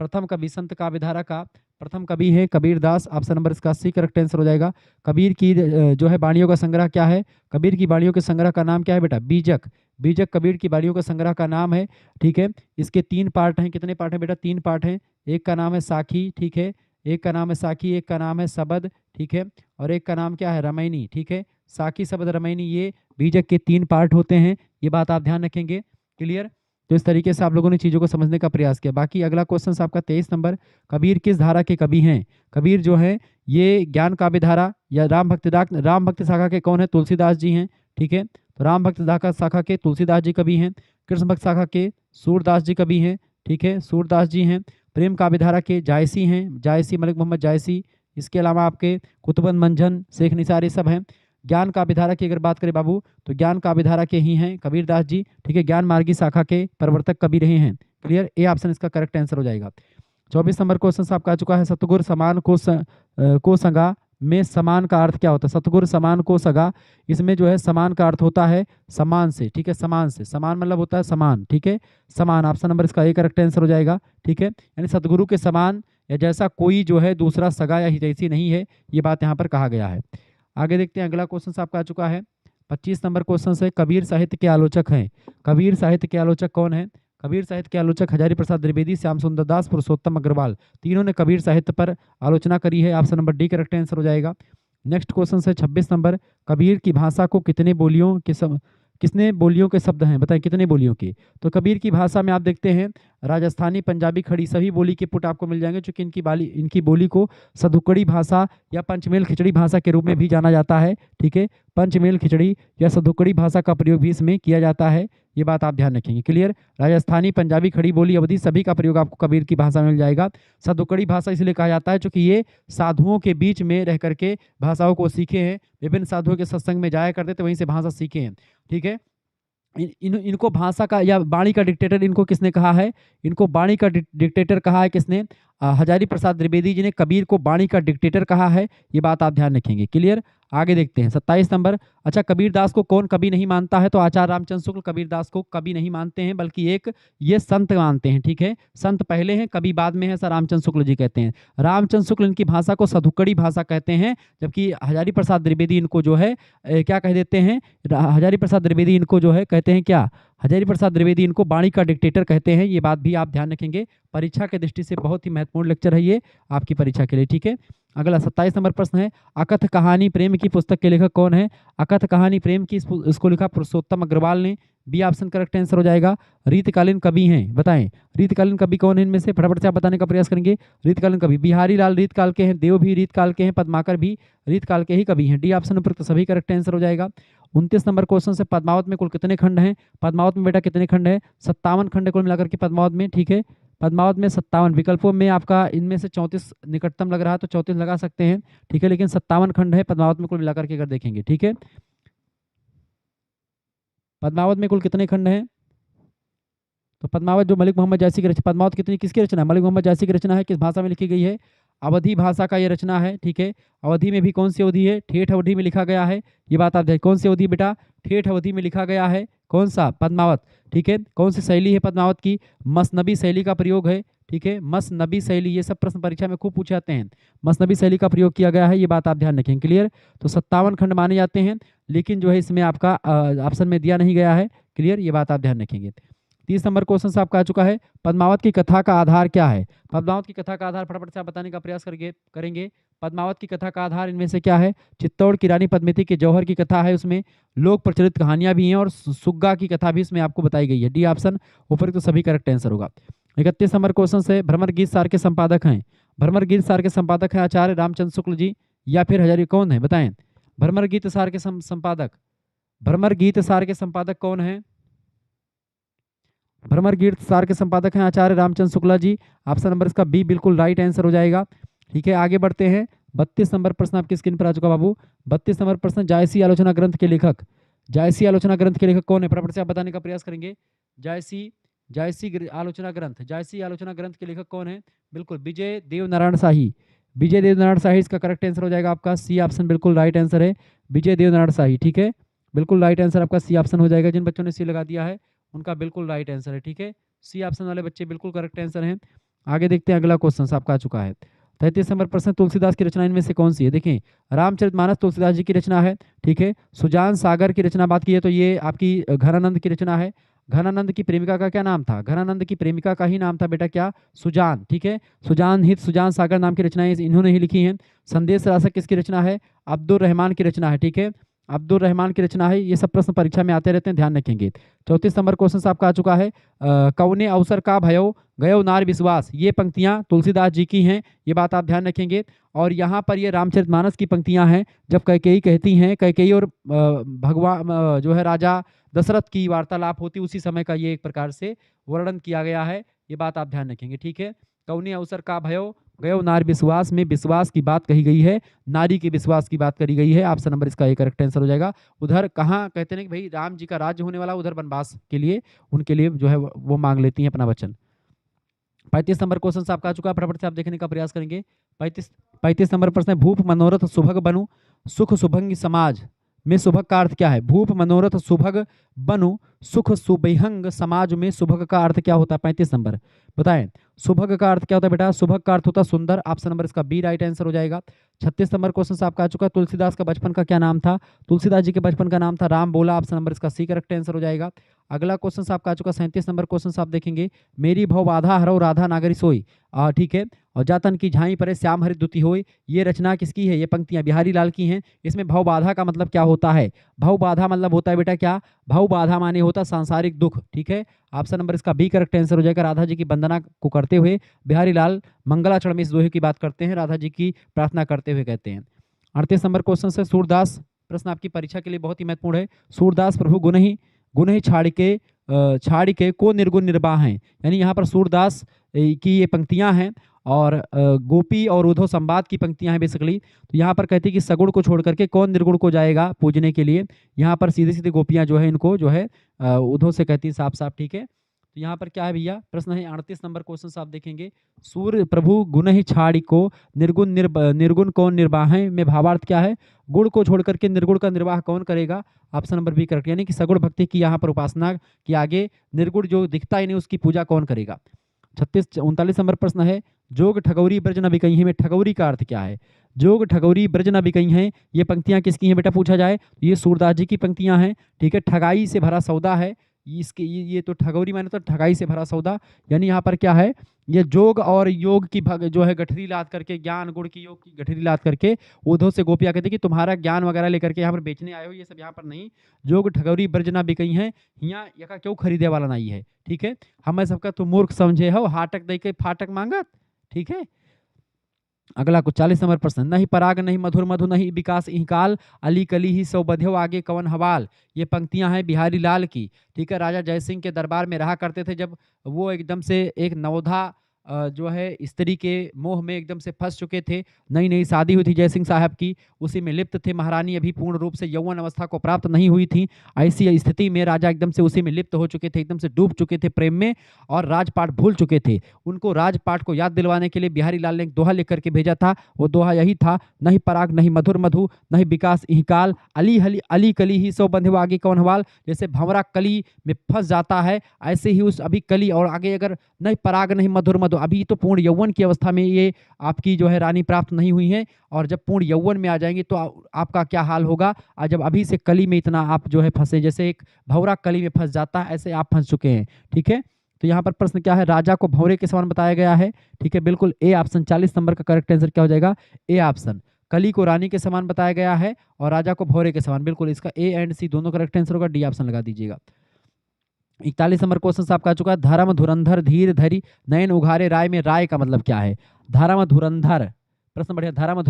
प्रथम कवि, संत काव्यधारा का प्रथम कवि है कबीर दास। ऑप्शन नंबर इसका सी करेक्ट आंसर हो जाएगा। कबीर की जो है वाणियों का संग्रह क्या है? कबीर की वाणियों के संग्रह का नाम क्या है बेटा? बीजक। बीजक कबीर की वाणियों का संग्रह का नाम है। ठीक है, इसके 3 पार्ट हैं। कितने पार्ट हैं बेटा? 3 पार्ट हैं। एक का नाम है साखी। ठीक है, एक का नाम है साखी, एक का नाम है शबद। ठीक है, और एक का नाम क्या है? रमैनी। ठीक है, साखी शबद रमैनी, ये बीजक के 3 पार्ट होते हैं। ये बात आप ध्यान रखेंगे। क्लियर? तो इस तरीके से आप लोगों ने चीज़ों को समझने का प्रयास किया। बाकी अगला क्वेश्चन आपका 23 नंबर, कबीर किस धारा के कवि हैं? कबीर जो है ये ज्ञान काव्य धारा या राम भक्त शाखा के कौन है? तुलसीदास जी हैं। ठीक है, तो राम भक्त शाखा के तुलसीदास जी कवि हैं। कृष्ण भक्त शाखा के सूरदास जी कवि हैं। ठीक है, सूरदास जी हैं। प्रेम काव्य धारा के जायसी हैं, जायसी मलिक मोहम्मद जायसी। इसके अलावा आपके कुतुबुद्दीन मंझन, शेख निसार, ये सब हैं। ज्ञान काव्य धारा की अगर बात करें बाबू, तो ज्ञान काव्य धारा के ही हैं कबीरदास जी। ठीक है, ज्ञान मार्गी शाखा के प्रवर्तक कवि रहे हैं। क्लियर? ए ऑप्शन इसका करेक्ट आंसर हो जाएगा। 24 नंबर क्वेश्चन आपका आ चुका है, सतगुर समान को संगा में समान का अर्थ क्या होता है? सतगुर समान को सगा, इसमें जो है समान का अर्थ होता है समान से। ठीक है, समान से, समान मतलब होता है समान। ठीक है, समान, ऑप्शन नंबर इसका ए करेक्ट आंसर हो जाएगा। ठीक है, यानी सतगुरु के समान या जैसा कोई जो है दूसरा सगा या हितैषी नहीं है, ये बात यहाँ पर कहा गया है। आगे देखते हैं, अगला क्वेश्चन आपका आ चुका है 25 नंबर क्वेश्चन से, कबीर साहित्य के आलोचक हैं। कबीर साहित्य के आलोचक कौन है? कबीर साहित्य के आलोचक हजारी प्रसाद द्विवेदी, श्याम सुंदर दास, पुरुषोत्तम अग्रवाल। तीनों ने कबीर साहित्य पर आलोचना करी है। Option number D correct answer हो जाएगा। नेक्स्ट क्वेश्चन है 26 नंबर, कबीर की भाषा को कितने बोलियों के शब्द हैं? बताएं कितने बोलियों के? तो कबीर की भाषा में आप देखते हैं राजस्थानी, पंजाबी, खड़ी, सभी बोली के पुट आपको मिल जाएंगे, चूंकि इनकी बोली को सधुकड़ी भाषा या पंचमेल खिचड़ी भाषा के रूप में भी जाना जाता है। ठीक है, पंचमेल खिचड़ी या सधुकड़ी भाषा का प्रयोग भी इसमें किया जाता है। ये बात आप ध्यान रखेंगे। क्लियर? राजस्थानी, पंजाबी, खड़ी बोली, अवधी, सभी का प्रयोग आपको कबीर की भाषा में मिल जाएगा। सधुकड़ी भाषा इसलिए कहा जाता है क्योंकि ये साधुओं के बीच में रह करके भाषाओं को सीखे हैं। विभिन्न साधुओं के सत्संग में जाया करते थे, वहीं से भाषा सीखे हैं। ठीक है, इनको भाषा का या वाणी का डिक्टेटर इनको किसने कहा है? इनको वाणी का डिक्टेटर कहा है किसने? हजारी प्रसाद द्विवेदी जी ने कबीर को वाणी का डिक्टेटर कहा है। ये बात आप ध्यान रखेंगे। क्लियर? आगे देखते हैं 27 नंबर। अच्छा, कबीरदास को कौन कवि नहीं मानता है? तो आचार्य रामचंद्र शुक्ल कबीरदास को कवि नहीं मानते हैं, बल्कि एक ये संत मानते हैं। ठीक है, संत पहले हैं, कवि बाद में है, ऐसा रामचंद्र शुक्ल जी कहते हैं। रामचंद्र शुक्ल इनकी भाषा को सधुकड़ी भाषा कहते हैं, जबकि हजारी प्रसाद द्विवेदी इनको जो है क्या कह देते हैं? हजारी प्रसाद द्विवेदी इनको जो है कहते हैं क्या? हजारी प्रसाद द्विवेदी इनको वाणी का डिक्टेटर कहते हैं। ये बात भी आप ध्यान रखेंगे, परीक्षा के दृष्टि से बहुत ही महत्वपूर्ण लेक्चर है ये आपकी परीक्षा के लिए। ठीक है, अगला 27 नंबर प्रश्न है, अकथ कहानी प्रेम की पुस्तक के लेखक कौन है? अकथ कहानी प्रेम की इसको लिखा पुरुषोत्तम अग्रवाल ने। बी ऑप्शन करेक्ट आंसर हो जाएगा। रीतकालीन कवि हैं, बताएं रीतकालीन कवि कौन है इनमें से, फटाफट से आप बताने का प्रयास करेंगे। रीतकालीन कवि बिहारी लाल रीतकाल के हैं, देव भी रीतकाल के हैं, पद्माकर भी रीतकाल के ही कवि हैं। डी ऑप्शन उपयुक्त सभी करेक्ट आंसर हो जाएगा। 29 नंबर क्वेश्चन से पद्मावत में कुल कितने खंड हैं? पद्मावत में बेटा कितने खंड है? 57 खंड है कुल मिलाकर के पद्मावत में, ठीक है। पद्मावत में 57 विकल्पों में आपका इनमें से 34 निकटतम लग रहा है तो 34 लगा सकते हैं, ठीक है, लेकिन 57 खंड है पद्मावत में कुल मिलाकर के अगर देखेंगे, ठीक है। पद्मावत में कुल कितने खंड हैं? तो पद्मावत जो मलिक मोहम्मद जायसी की रचना, पद्मावत कितनी किसकी रचना है? मलिक मोहम्मद जायसी की रचना है। किस भाषा में लिखी गई है? अवधी भाषा का ये रचना है, ठीक है। अवधी में भी कौन सी अवधि है? ठेठ अवधि में लिखा गया है। ये बात आप देखें, कौन सी अवधि बेटा? ठेठ अवधि में लिखा गया है। कौन सा? पद्मावत, ठीक है। कौन सी शैली है पद्मावत की? मसनबी शैली का प्रयोग है, ठीक है। मसनबी शैली, ये सब प्रश्न परीक्षा में खूब पूछे जाते हैं। मसनबी शैली का प्रयोग किया गया है, ये बात आप ध्यान रखें, क्लियर। तो 57 खंड माने जाते हैं, लेकिन जो है इसमें आपका ऑप्शन में दिया नहीं गया है, क्लियर, ये बात आप ध्यान रखेंगे। 30 नंबर क्वेश्चन आपका आ चुका है। पद्मावत की कथा का आधार क्या है? पद्मावत की कथा का आधार फटाफट से आप बताने का प्रयास करेंगे। पद्मावत की कथा का आधार इनमें से क्या है? चित्तौड़ की रानी पद्मिती के जौहर की कथा है, उसमें लोक प्रचलित कहानियां भी हैं और सुग्गा की कथा भी इसमें आपको बताई गई है। डी ऑप्शन ऊपर तो सभी करेक्ट आंसर होगा। 31 नंबर क्वेश्चन से भ्रमर गीत सार के संपादक हैं। भ्रमर गीत सार के संपादक हैं आचार्य रामचंद्र शुक्ल जी या फिर हजारी, कौन है बताएं? भ्रमर गीत सार के संपादक, भ्रमर गीत सार के संपादक कौन है? भ्रमर गीत सार के संपादक हैं आचार्य रामचंद्र शुक्ला जी। ऑप्शन नंबर इसका बी बिल्कुल राइट आंसर हो जाएगा, ठीक है। आगे बढ़ते हैं। 32 नंबर प्रश्न आपकी स्क्रीन पर आ चुका बाबू। 32 नंबर प्रश्न, जायसी आलोचना ग्रंथ के लेखक, जायसी आलोचना ग्रंथ के लेखक कौन है? फटाफट से आप बताने का प्रयास करेंगे। जायसी आलोचना ग्रंथ, जायसी आलोचना ग्रंथ के लेखक कौन है? बिल्कुल विजय देव नारायण शाही। विजय देव नारायण शाही इसका करेक्ट आंसर हो जाएगा आपका। सी ऑप्शन बिल्कुल राइट आंसर है, विजय देव नारायण शाही, ठीक है। बिल्कुल राइट आंसर आपका सी ऑप्शन हो जाएगा। जिन बच्चों ने सी लगा दिया है उनका बिल्कुल राइट आंसर है, ठीक है। सी ऑप्शन वाले बच्चे बिल्कुल करेक्ट आंसर हैं। आगे देखते हैं, अगला क्वेश्चन आपका आ चुका है। 33 नंबर प्रश्न, तुलसीदास की रचना इनमें से कौन सी है? देखें, रामचरितमानस तुलसीदास जी की रचना है, ठीक है। सुजान सागर की रचना बात की है तो ये आपकी घनानंद की रचना है। घनानंद की प्रेमिका का क्या नाम था? घनानंद की प्रेमिका का ही नाम था बेटा क्या? सुजान, ठीक है। सुजान हित सुजान सागर नाम की रचनाएं इन्होंने ही लिखी हैं। संदेश रासक किसकी रचना है? अब्दुल रहमान की रचना है, ठीक है। अब्दुल रहमान की रचना है। ये सब प्रश्न परीक्षा में आते रहते हैं, ध्यान रखेंगे। 34 नंबर क्वेश्चन आपका आ चुका है। कौने अवसर का भयो गयो नार विश्वास, ये पंक्तियां तुलसीदास जी की हैं, ये बात आप ध्यान रखेंगे। और यहाँ पर ये रामचरितमानस की पंक्तियां हैं, जब कैकेयी कहती हैं, कैकेयी और भगवान जो है राजा दशरथ की वार्तालाप होती, उसी समय का ये एक प्रकार से वर्णन किया गया है, ये बात आप ध्यान रखेंगे, ठीक है। कौने अवसर का भयो गयो नार विश्वास में विश्वास की बात कही गई है, नारी के विश्वास की बात करी गई है। ऑप्शन नंबर इसका एक करेक्ट आंसर हो जाएगा। उधर कहाँ कहते हैं कि भाई राम जी का राज्य होने वाला, उधर वनवास के लिए उनके लिए जो है वो मांग लेती हैं अपना वचन। 35 नंबर क्वेश्चन आपका आ चुका है, फटाफट से आप देखने का प्रयास करेंगे। 35 नंबर प्रश्न है, भूप मनोरथ सुभग बनु सुख सुभंग समाज में सुभग का अर्थ क्या है? भूप मनोरथ सुभग बनु सुख सुबहंग समाज में सुभग का अर्थ क्या होता है? 35 नंबर बताएं, सुभग का अर्थ क्या होता है बेटा? सुभग का अर्थ होता है सुंदर। ऑप्शन नंबर इसका बी राइट आंसर हो जाएगा। 36 नंबर क्वेश्चन आपका आ चुका है, तुलसीदास का बचपन का क्या नाम था? तुलसीदास जी के बचपन का नाम था राम बोला। ऑप्शन नंबर इसका सी करेक्ट आंसर हो जाएगा। अगला क्वेश्चन आपका आ चुका 37 नंबर क्वेश्चन आप देखेंगे, मेरी भव बाधा हरो राधा नागरी सोई, ठीक है। और जातन की झाई परे श्याम हरि दुती होई, ये रचना किसकी है? ये पंक्तियां बिहारी लाल की हैं। इसमें भव बाधा का मतलब क्या होता है? भव बाधा मतलब होता है बेटा क्या? भव बाधा माने होता सांसारिक दुख, ठीक है। ऑप्शन नंबर इसका बी करेक्ट आंसर हो जाएगा। राधा जी की वंदना को करते हुए बिहारी लाल मंगलाचरण में इस दोहे की बात करते हैं, राधा जी की प्रार्थना करते हुए कहते हैं। 38 नंबर क्वेश्चन से सूरदास, प्रश्न आपकी परीक्षा के लिए बहुत ही महत्वपूर्ण है। सूरदास प्रभु गुण ही छाड़ के को निर्गुण निर्वाह हैं, यानी यहाँ पर सूरदास की ये पंक्तियां हैं और गोपी और उद्धव संवाद की पंक्तियां हैं बेसिकली। तो यहाँ पर कहते हैं कि सगुण को छोड़ करके कौन निर्गुण को जाएगा पूजने के लिए। यहाँ पर सीधे सीधे गोपियां जो है इनको जो है उद्धव से कहती हैं साफ साफ, ठीक है। तो यहाँ पर क्या है भैया, प्रश्न है 38 नंबर क्वेश्चन आप देखेंगे, सूर्य प्रभु गुण ही छाड़ी को निर्गुण कौन निर्वाह में भावार्थ क्या है? गुण को छोड़ करके निर्गुण का निर्वाह कौन करेगा? ऑप्शन नंबर बी करेक्ट, यानी कि सगुण भक्ति की यहाँ पर उपासना के आगे निर्गुण जो दिखता ही नहीं उसकी पूजा कौन करेगा? 39 नंबर प्रश्न है, जोग ठगौरी ब्रज न बिकई है में ठगौरी का अर्थ क्या है? जोग ठगौरी ब्रज न बिकई हैं, ये पंक्तियां किसकी हैं बेटा पूछा जाए? ये सूरदास जी की पंक्तियां हैं, ठीक है। ठगाई से भरा सौदा है, इसके ये तो ठगौरी माने तो ठगाई से भरा सौदा, यानी यहाँ पर क्या है, ये जोग और योग की जो है गठरी लाद करके, ज्ञान गुण की योग की गठरी लाद करके उद्धव से गोपियाँ कहते कि तुम्हारा ज्ञान वगैरह लेकर के यहाँ पर बेचने आए हो, ये सब यहाँ पर नहीं, जोग ठगौरी ब्रजना बिकई है, यहाँ यका क्यों खरीदे वाला नहीं है, ठीक है। हमें सबका तुम मूर्ख समझे हो, हाटक दे के फाटक मांगत, ठीक है। अगला कुछ 40 नंबर प्रश्न, नहीं पराग नहीं मधुर मधु नहीं विकास इहकाल, अली कली ही सौ बध्यो आगे कवन हवाल। ये पंक्तियां हैं बिहारी लाल की, ठीक है। राजा जयसिंह के दरबार में रहा करते थे, जब वो एकदम से एक नवोधा जो है स्त्री के मोह में एकदम से फंस चुके थे, नई नई शादी हुई थी जयसिंह साहब की, उसी में लिप्त थे, महारानी अभी पूर्ण रूप से यौवन अवस्था को प्राप्त नहीं हुई थी, ऐसी स्थिति में राजा एकदम से उसी में लिप्त हो चुके थे, एकदम से डूब चुके थे प्रेम में और राजपाट भूल चुके थे। उनको राजपाट को याद दिलवाने के लिए बिहारी लाल ने एक दोहा लेकर के भेजा था, वो दोहा यही था, नहीं पराग नहीं मधुर मधु नहीं विकास इहकाल, अली कली ही सौ बंधे आगे कौन हवाल। जैसे भंवरा कली में फंस जाता है, ऐसे ही उस अभी कली और आगे अगर नहीं पराग नहीं मधुर मधु, अभी तो पूर्ण यौवन की अवस्था में ये आपकी जो है रानी प्राप्त नहीं हुई है, और जब पूर्ण यौवन में आ जाएंगे तो आपका क्या हाल होगा। और जब अभी से कली में इतना आप जो है फंसे, जैसे एक भंवरा कली में फंस जाता है, ऐसे आप फंस चुके हैं, ठीक है। तो यहाँ पर प्रश्न क्या है, राजा को भंवरे के समान बताया गया है, ठीक है, बिल्कुल ए ऑप्शन। 40 नंबर का करेक्ट आंसर क्या हो जाएगा, ए ऑप्शन। कली को रानी के समान बताया गया है और राजा को भंवरे के समान, बिल्कुल इसका ए एंड सी दोनों करेक्ट आंसर होगा, डी ऑप्शन लगा दीजिएगा। 41 नंबर क्वेश्चन आपका आ चुका है, धर्म धुरंधर धीर धरी नयन उघारे राय में राय का मतलब क्या है। धर्म धुरंधर, प्रश्न बढ़िया, धर्म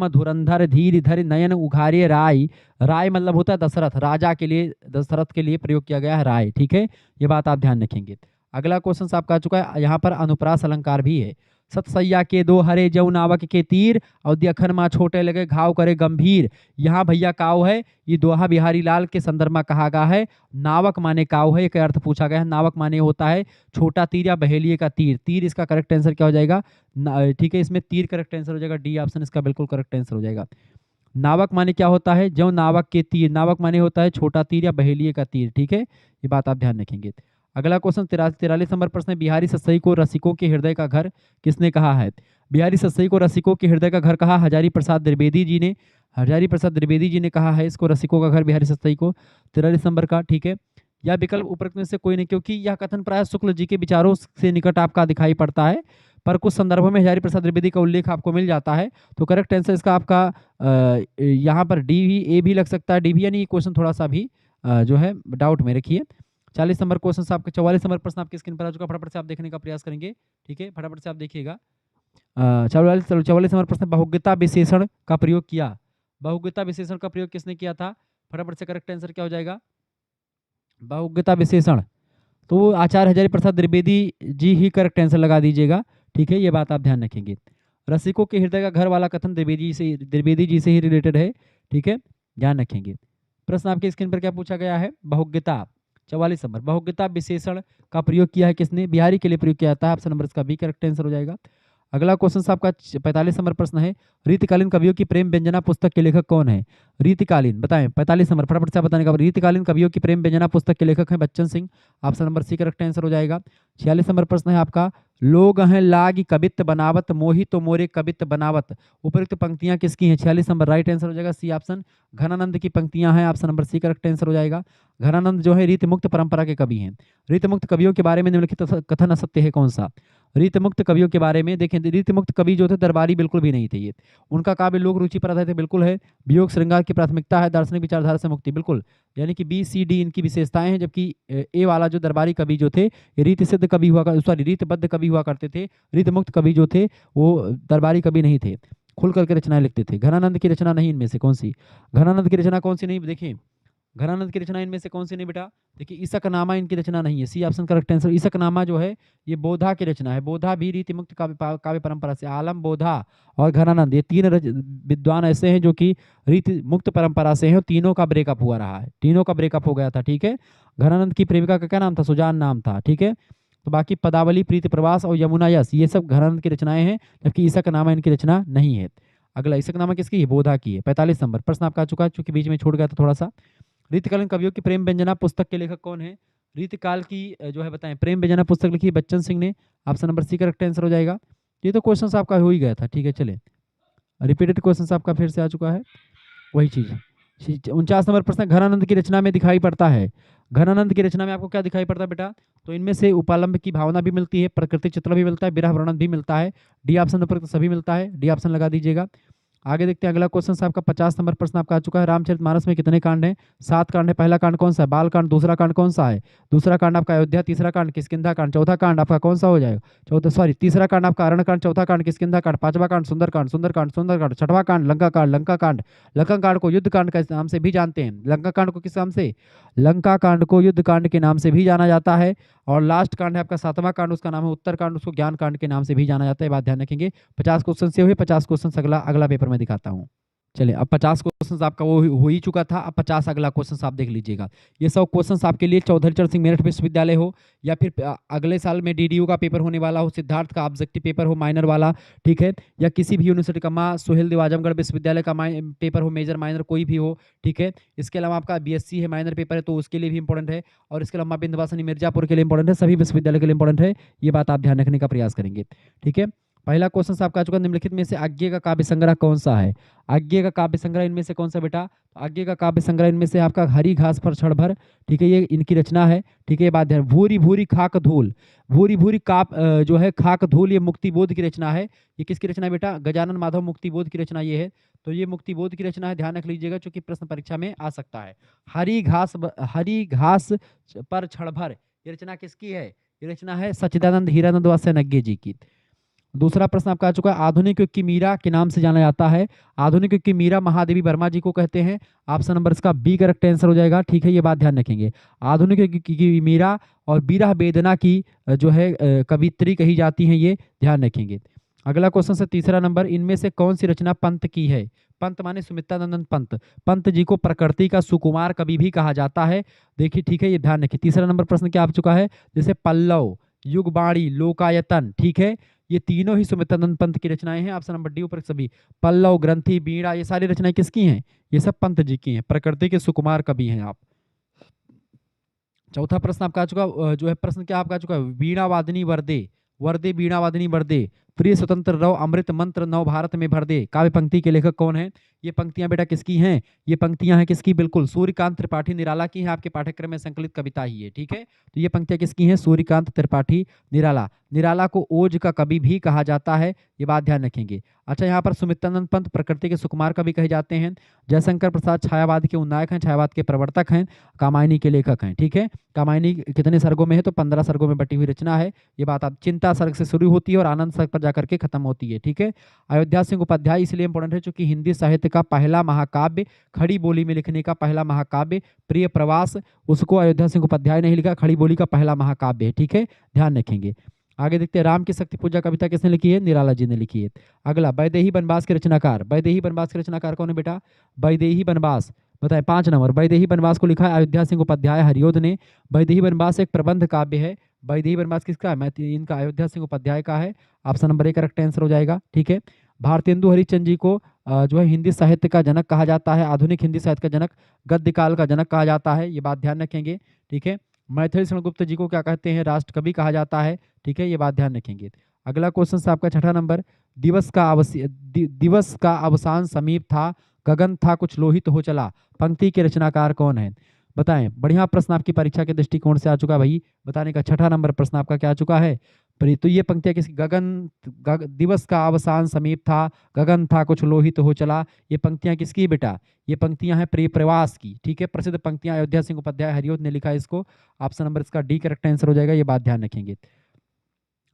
धुरंधर धीर धरि नयन उघारे राय, राय मतलब होता है दशरथ, राजा के लिए, दशरथ के लिए प्रयोग किया गया है राय, ठीक है, ये बात आप ध्यान रखेंगे। अगला क्वेश्चन आपका आ चुका है, यहाँ पर अनुप्रास अलंकार भी है। सतसैया के दो हरे जऊ नावक के तीर, और दियखन माँ छोटे लगे घाव करे गंभीर। यहाँ भैया काव है, ये दोहा बिहारी लाल के संदर्भ में कहा गया है। नावक माने काव है, एक अर्थ पूछा गया है, नावक माने होता है छोटा तीर या बहेलिए का तीर, तीर इसका करेक्ट आंसर क्या हो जाएगा, ठीक है, इसमें तीर करेक्ट आंसर हो जाएगा, डी ऑप्शन इसका बिल्कुल करेक्ट आंसर हो जाएगा। नावक माने क्या होता है, जो नावक के तीर, नावक माने होता है छोटा तीर या बहेलिए का तीर, ठीक है, ये बात आप ध्यान रखेंगे। अगला क्वेश्चन 43 नंबर प्रश्न है, बिहारी सतसई को रसिकों के हृदय का घर किसने कहा है। बिहारी सतसई को रसिकों के हृदय का घर कहा हजारी प्रसाद द्विवेदी जी ने, हजारी प्रसाद द्विवेदी जी ने कहा है इसको रसिकों का घर बिहारी सतसई को। 43 नंबर का, ठीक है, यह विकल्प उपरोक्त में से कोई नहीं, क्योंकि यह कथन प्राय शुक्ल जी के विचारों से निकट आपका दिखाई पड़ता है, पर कुछ संदर्भों में हजारी प्रसाद द्विवेदी का उल्लेख आपको मिल जाता है। तो करेक्ट आंसर इसका आपका यहाँ पर डी भी, ए भी लग सकता है, डी भी, यानी क्वेश्चन थोड़ा सा भी जो है डाउट में रखिए। 40 नंबर क्वेश्चन आपके, 44 नंबर प्रश्न आपकी स्क्रीन पर आ चुका, फटाफट से आप देखने का प्रयास करेंगे, ठीक है, फटाफट से आप देखिएगा। 44 नंबर प्रश्न, बहुज्ञता विशेषण का प्रयोग किया, बहुज्ञता विशेषण का प्रयोग किसने किया था, फटाफट से करेक्ट आंसर क्या हो जाएगा, बहुज्ञता विशेषण, तो आचार्य हजारी प्रसाद द्विवेदी जी ही करेक्ट आंसर लगा दीजिएगा, ठीक है, ये बात आप ध्यान रखेंगे। रसिकों के हृदय का घर वाला कथन द्विवेदी जी से ही रिलेटेड है, ठीक है, ध्यान रखेंगे। प्रश्न आपकी स्क्रीन पर क्या पूछा गया है, बहुज्ञता, 44 नंबर, बहुज्ञता विशेषण का प्रयोग किया है किसने, बिहारी के लिए प्रयोग किया जाता है, ऑप्शन नंबर इसका बी करेक्ट आंसर हो जाएगा। अगला क्वेश्चन आपका 45 नंबर प्रश्न है, रीतिकालीन कवियों की प्रेम व्यंजना पुस्तक के लेखक कौन है। रीतिकालीन बताएं, 45 नंबर, फटाफट से बताने का, रीतिकालीन कवियों की प्रेम व्यंजना पुस्तक के लेखक हैं Bachchan Singh, option number C correct answer हो जाएगा। 46 नंबर प्रश्न है आपका, लोग हैं लागी कवित्त बनावत मोही तो मोरे कवित्त बनावत, उपयुक्त पंक्तियां किसकी हैं, 46 नंबर राइट आंसर हो जाएगा, सी ऑप्शन, घनानंद की पंक्तियां हैं, option number C correct answer हो जाएगा। घनानंद जो है रीतमुक्त परंपरा के कवि हैं। रीतमुक्त कवियों के बारे में निम्नलिखित कथन असत्य है कौन सा। रीतमुक्त कवियों के बारे में देखें, रीतमुक्त कवि जो थे दरबारी बिल्कुल भी नहीं थे, ये उनका काव्य लोक रुचि पर आधारित बिल्कुल है, वियोग श्रृंगार की प्राथमिकता है, दार्शनिक विचारधारा से मुक्ति, बिल्कुल, यानी कि बी सी डी इनकी विशेषताएं हैं। जबकि ए वाला जो दरबारी कवि जो थे ये रीत सिद्ध कवि हुआ, सॉरी रीतबद्ध कवि हुआ करते थे, रीतमुक्त कवि जो थे वो दरबारी कवि नहीं थे, खुल करके रचनाएं लिखते थे। घनानंद की रचना नहीं, इनमें से कौन सी, घनानंद की रचना कौन सी नहीं, देखिए घनानंद की रचना इनमें से कौन सी नहीं बेटा, देखिए ईसकनामा इनकी रचना नहीं है, सी ऑप्शन करेक्ट आंसर। ईसकनामा जो है ये बोधा की रचना है, बोधा भी रीति मुक्त काव्य परंपरा से, आलम, बोधा और घनानंद, ये तीन विद्वान ऐसे हैं जो कि रीति मुक्त परंपरा से हैं, तीनों का ब्रेकअप हुआ रहा है, तीनों का ब्रेकअप हो गया था, ठीक है। घनानंद की प्रेमिका का क्या नाम था, सुजान नाम था, ठीक है। तो बाकी पदावली, प्रीति प्रवास और यमुना यश, ये सब घनानंद की रचनाएं हैं, जबकि ईसकनामा इनकी रचना नहीं है। अगला ईसकनामा किसकी है, बोधा की है। 45 नंबर प्रश्न आपका आ चुका है, चूंकि बीच में छूट गया था थोड़ा सा। रीतिकालीन कवियों की प्रेम व्यंजना पुस्तक के लेखक कौन है, रीतिकाल की जो है बताएं, प्रेम व्यंजना पुस्तक लिखी बच्चन सिंह ने, option number C correct answer हो जाएगा। ये तो क्वेश्चन आपका हो ही गया था, ठीक है, चले रिपीटेड क्वेश्चन आपका फिर से आ चुका है, वही चीज। 49 नंबर प्रश्न, घनानंद की रचना में दिखाई पड़ता है, घनानंद की रचना में आपको क्या दिखाई पड़ता है बेटा? तो इनमें से उपालंब की भावना भी मिलती है, प्रकृति चित्रण भी मिलता है, विरह वर्णन भी मिलता है। डी ऑप्शन पर सभी मिलता है, डी ऑप्शन लगा दीजिएगा। आगे देखते हैं अगला क्वेश्चन से आपका 50 नंबर प्रश्न आपका आ चुका है। रामचरितमानस में कितने कांड हैं? 7 कांड है। पहला कांड कौन सा है? बाल कांड। दूसरा कांड कौन सा है? दूसरा कांड आपका अयोध्या। तीसरा कांड किष्किंधा कांड। चौथा कांड आपका कौन सा हो जाएगा? चौथा सॉरी तीसरा कांड आपका अरण्य कांड। चौथा कांड किष्किंधा कांड। पांचवा कांड सुंदर कांड। सुंदर कांड सुंदर कांड। छठवां कांड लंका कांड। लंका कांड। लंका कांड को युद्ध कांड के नाम से भी जानते हैं। लंका कांड को किस नाम से? लंका कांड को युद्ध कांड के नाम से भी जाना जाता है। और लास्ट कांड है आपका 7वां कांड, उसका नाम है उत्तर कांड, उसको ज्ञान कांड के नाम से भी जाना जाता है। बात ध्यान रखेंगे। 50 क्वेश्चन से हुए, 50 क्वेश्चन अगला अगला पेपर में दिखाता हूँ। चलिए, अब 50 क्वेश्चंस आपका वो हो ही चुका था। अब 50 अगला क्वेश्चंस आप देख लीजिएगा। ये सब क्वेश्चंस आपके लिए चौधरी चरण सिंह मेरठ विश्वविद्यालय हो, या फिर अगले साल में डीडीयू का पेपर होने वाला हो, सिद्धार्थ का ऑब्जेक्टिव पेपर हो माइनर वाला, ठीक है, या किसी भी यूनिवर्सिटी का, माँ सुहेल देव आजमगढ़ विश्वविद्यालय का पेपर हो, मेजर माइनर कोई भी हो, ठीक है। इसके अलावा आपका बीएससी है माइनर पेपर है, तो उसके लिए भी इंपॉर्टेंट है। और इसके अलावा बिंदवासिनी मिर्जापुर के लिए इंपॉर्टेंट है। सभी विश्वविद्यालय के लिए इंपॉर्टेंट है। ये बात आप ध्यान रखने का प्रयास करेंगे, ठीक है। पहला क्वेश्चन आपका आ चुका। निम्नलिखित में से आज्ञे का काव्य संग्रह कौन सा है? आज्ञे का काव्य संग्रह इनमें से कौन सा बेटा? तो आज्ञे का काव्य संग्रह इनमें से आपका हरी घास पर क्षण भर, ठीक है, ये इनकी रचना है, ठीक है। ये बात ध्यान। भूरी भूरी खाक धूल, भूरी भूरी काप जो है खाक धूल, ये मुक्तिबोध की रचना है। ये किसकी रचना है बेटा? गजानन माधव मुक्तिबोध की रचना ये है। तो ये मुक्तिबोध की रचना है, ध्यान रख लीजिएगा, क्योंकि प्रश्न परीक्षा में आ सकता है। हरी घास पर क्षण भर, ये रचना किसकी है? ये रचना है सच्चिदानंद हीरानंद वात्स्यनज्ञ जी की। दूसरा प्रश्न आपका आ चुका है। आधुनिक युग की मीरा के नाम से जाना जाता है। आधुनिक युग की मीरा महादेवी वर्मा जी को कहते हैं। ऑप्शन नंबर इसका बी करेक्ट आंसर हो जाएगा, ठीक है। ये बात ध्यान रखेंगे। आधुनिक युग की मीरा और विरह वेदना की जो है कवित्री कही जाती हैं, ये ध्यान रखेंगे। अगला क्वेश्चन से तीसरा नंबर, इनमें से कौन सी रचना पंत की है? पंत माने सुमित्रानंद पंत। पंत जी को प्रकृति का सुकुमार कवि भी कहा जाता है। देखिए, ठीक है, ये ध्यान रखिए। तीसरा नंबर प्रश्न क्या आ चुका है? जैसे पल्लव, युगबाणी, लोकायतन, ठीक है, ये तीनों ही सुमित्रानंद पंत की रचनाएं हैं। ऑप्शन नंबर डी ऊपर सभी। पल्लव, ग्रंथि, बीड़ा, ये सारी रचनाएं किसकी हैं? ये सब पंत जी की हैं। प्रकृति के सुकुमार कवि हैं आप। चौथा प्रश्न आपका आ चुका, जो है प्रश्न क्या आपका आ चुका है? वीणा वादिनी वर्दे, वर्दे वीणा वादिनी वर्दे, प्रिय स्वतंत्र रव अमृत मंत्र नव भारत में भर दे, काव्य पंक्ति के लेखक कौन है? ये पंक्तियां बेटा किसकी हैं? ये पंक्तियां हैं किसकी? बिल्कुल सूर्यकांत त्रिपाठी निराला की हैं। आपके पाठ्यक्रम में संकलित कविता ही है, ठीक है। तो ये पंक्तियां किसकी हैं? सूर्यकांत त्रिपाठी निराला। निराला को ओज का कवि भी कहा जाता है, ये बात ध्यान रखेंगे। अच्छा, यहाँ पर सुमित्रानंद पंत प्रकृति के सुकुमार कवि कहे जाते हैं। जयशंकर प्रसाद छायावाद के उन्नायक हैं, छायावाद के प्रवर्तक हैं, कामायनी के लेखक हैं, ठीक है। कामायनी कितने सर्गों में है? तो 15 सर्गों में बटी हुई रचना है। ये बात आप, चिंता सर्ग से शुरू होती है और आनंद सर्ग पर जाकर के खत्म होती है, ठीक है। अयोध्या सिंह उपाध्याय इसलिए इंपॉर्टेंट है क्योंकि हिंदी साहित्य का पहला महाकाव्य, खड़ी बोली में लिखने का पहला महाकाव्य प्रिय प्रवास, उसको अयोध्या सिंह उपाध्याय ने ही लिखा, खड़ी बोली का पहला महाकाव्य है, ठीक है, ध्यान रखेंगे। आगे देखते हैं। राम की शक्ति पूजा कविता किसने लिखी है? निराला जी ने लिखी है। अगला, वैदेही वनवास के रचनाकार, वैदेही वनवास के रचनाकार कौन है बेटा? वैदेही वनवास, बताएं 5 नंबर। वैदेही वनवास को लिखा है अयोध्या सिंह उपाध्याय हरियोध ने। वैदेही वनवास एक प्रबंध काव्य है। वैदेही वनवास किसका है? मैं इनका अयोध्या सिंह उपाध्याय का है। Option number A correct answer हो जाएगा, ठीक है। भारतेंदु हरिश्चंद्र जी को जो है हिंदी साहित्य का जनक कहा जाता है, आधुनिक हिंदी साहित्य का जनक, गद्य काल का जनक कहा जाता है, ये बात ध्यान रखेंगे, ठीक है। मैथिली शरण गुप्त जी को क्या कहते हैं? राष्ट्र कवि कहा जाता है, ठीक है, ये बात ध्यान रखेंगे। अगला क्वेश्चन से आपका छठा नंबर, दिवस का अवसान समीप था, गगन था कुछ लोहित हो चला, पंक्ति के रचनाकार कौन है? बताएं। बढ़िया प्रश्न आपकी परीक्षा के दृष्टिकोण से आ चुका भाई, बताने का। छठा नंबर प्रश्न आपका क्या आ चुका है? तो ये पंक्तियां किसकी? दिवस का अवसान समीप था, गगन था कुछ लोहित हो चला, ये पंक्तियां किसकी बेटा? ये पंक्तियां हैं प्रिय प्रवास की, ठीक है। प्रसिद्ध पंक्तियां अयोध्या सिंह उपाध्याय हरियोध ने लिखा है इसको। ऑप्शन नंबर इसका डी करेक्ट आंसर हो जाएगा, ये बात ध्यान रखेंगे।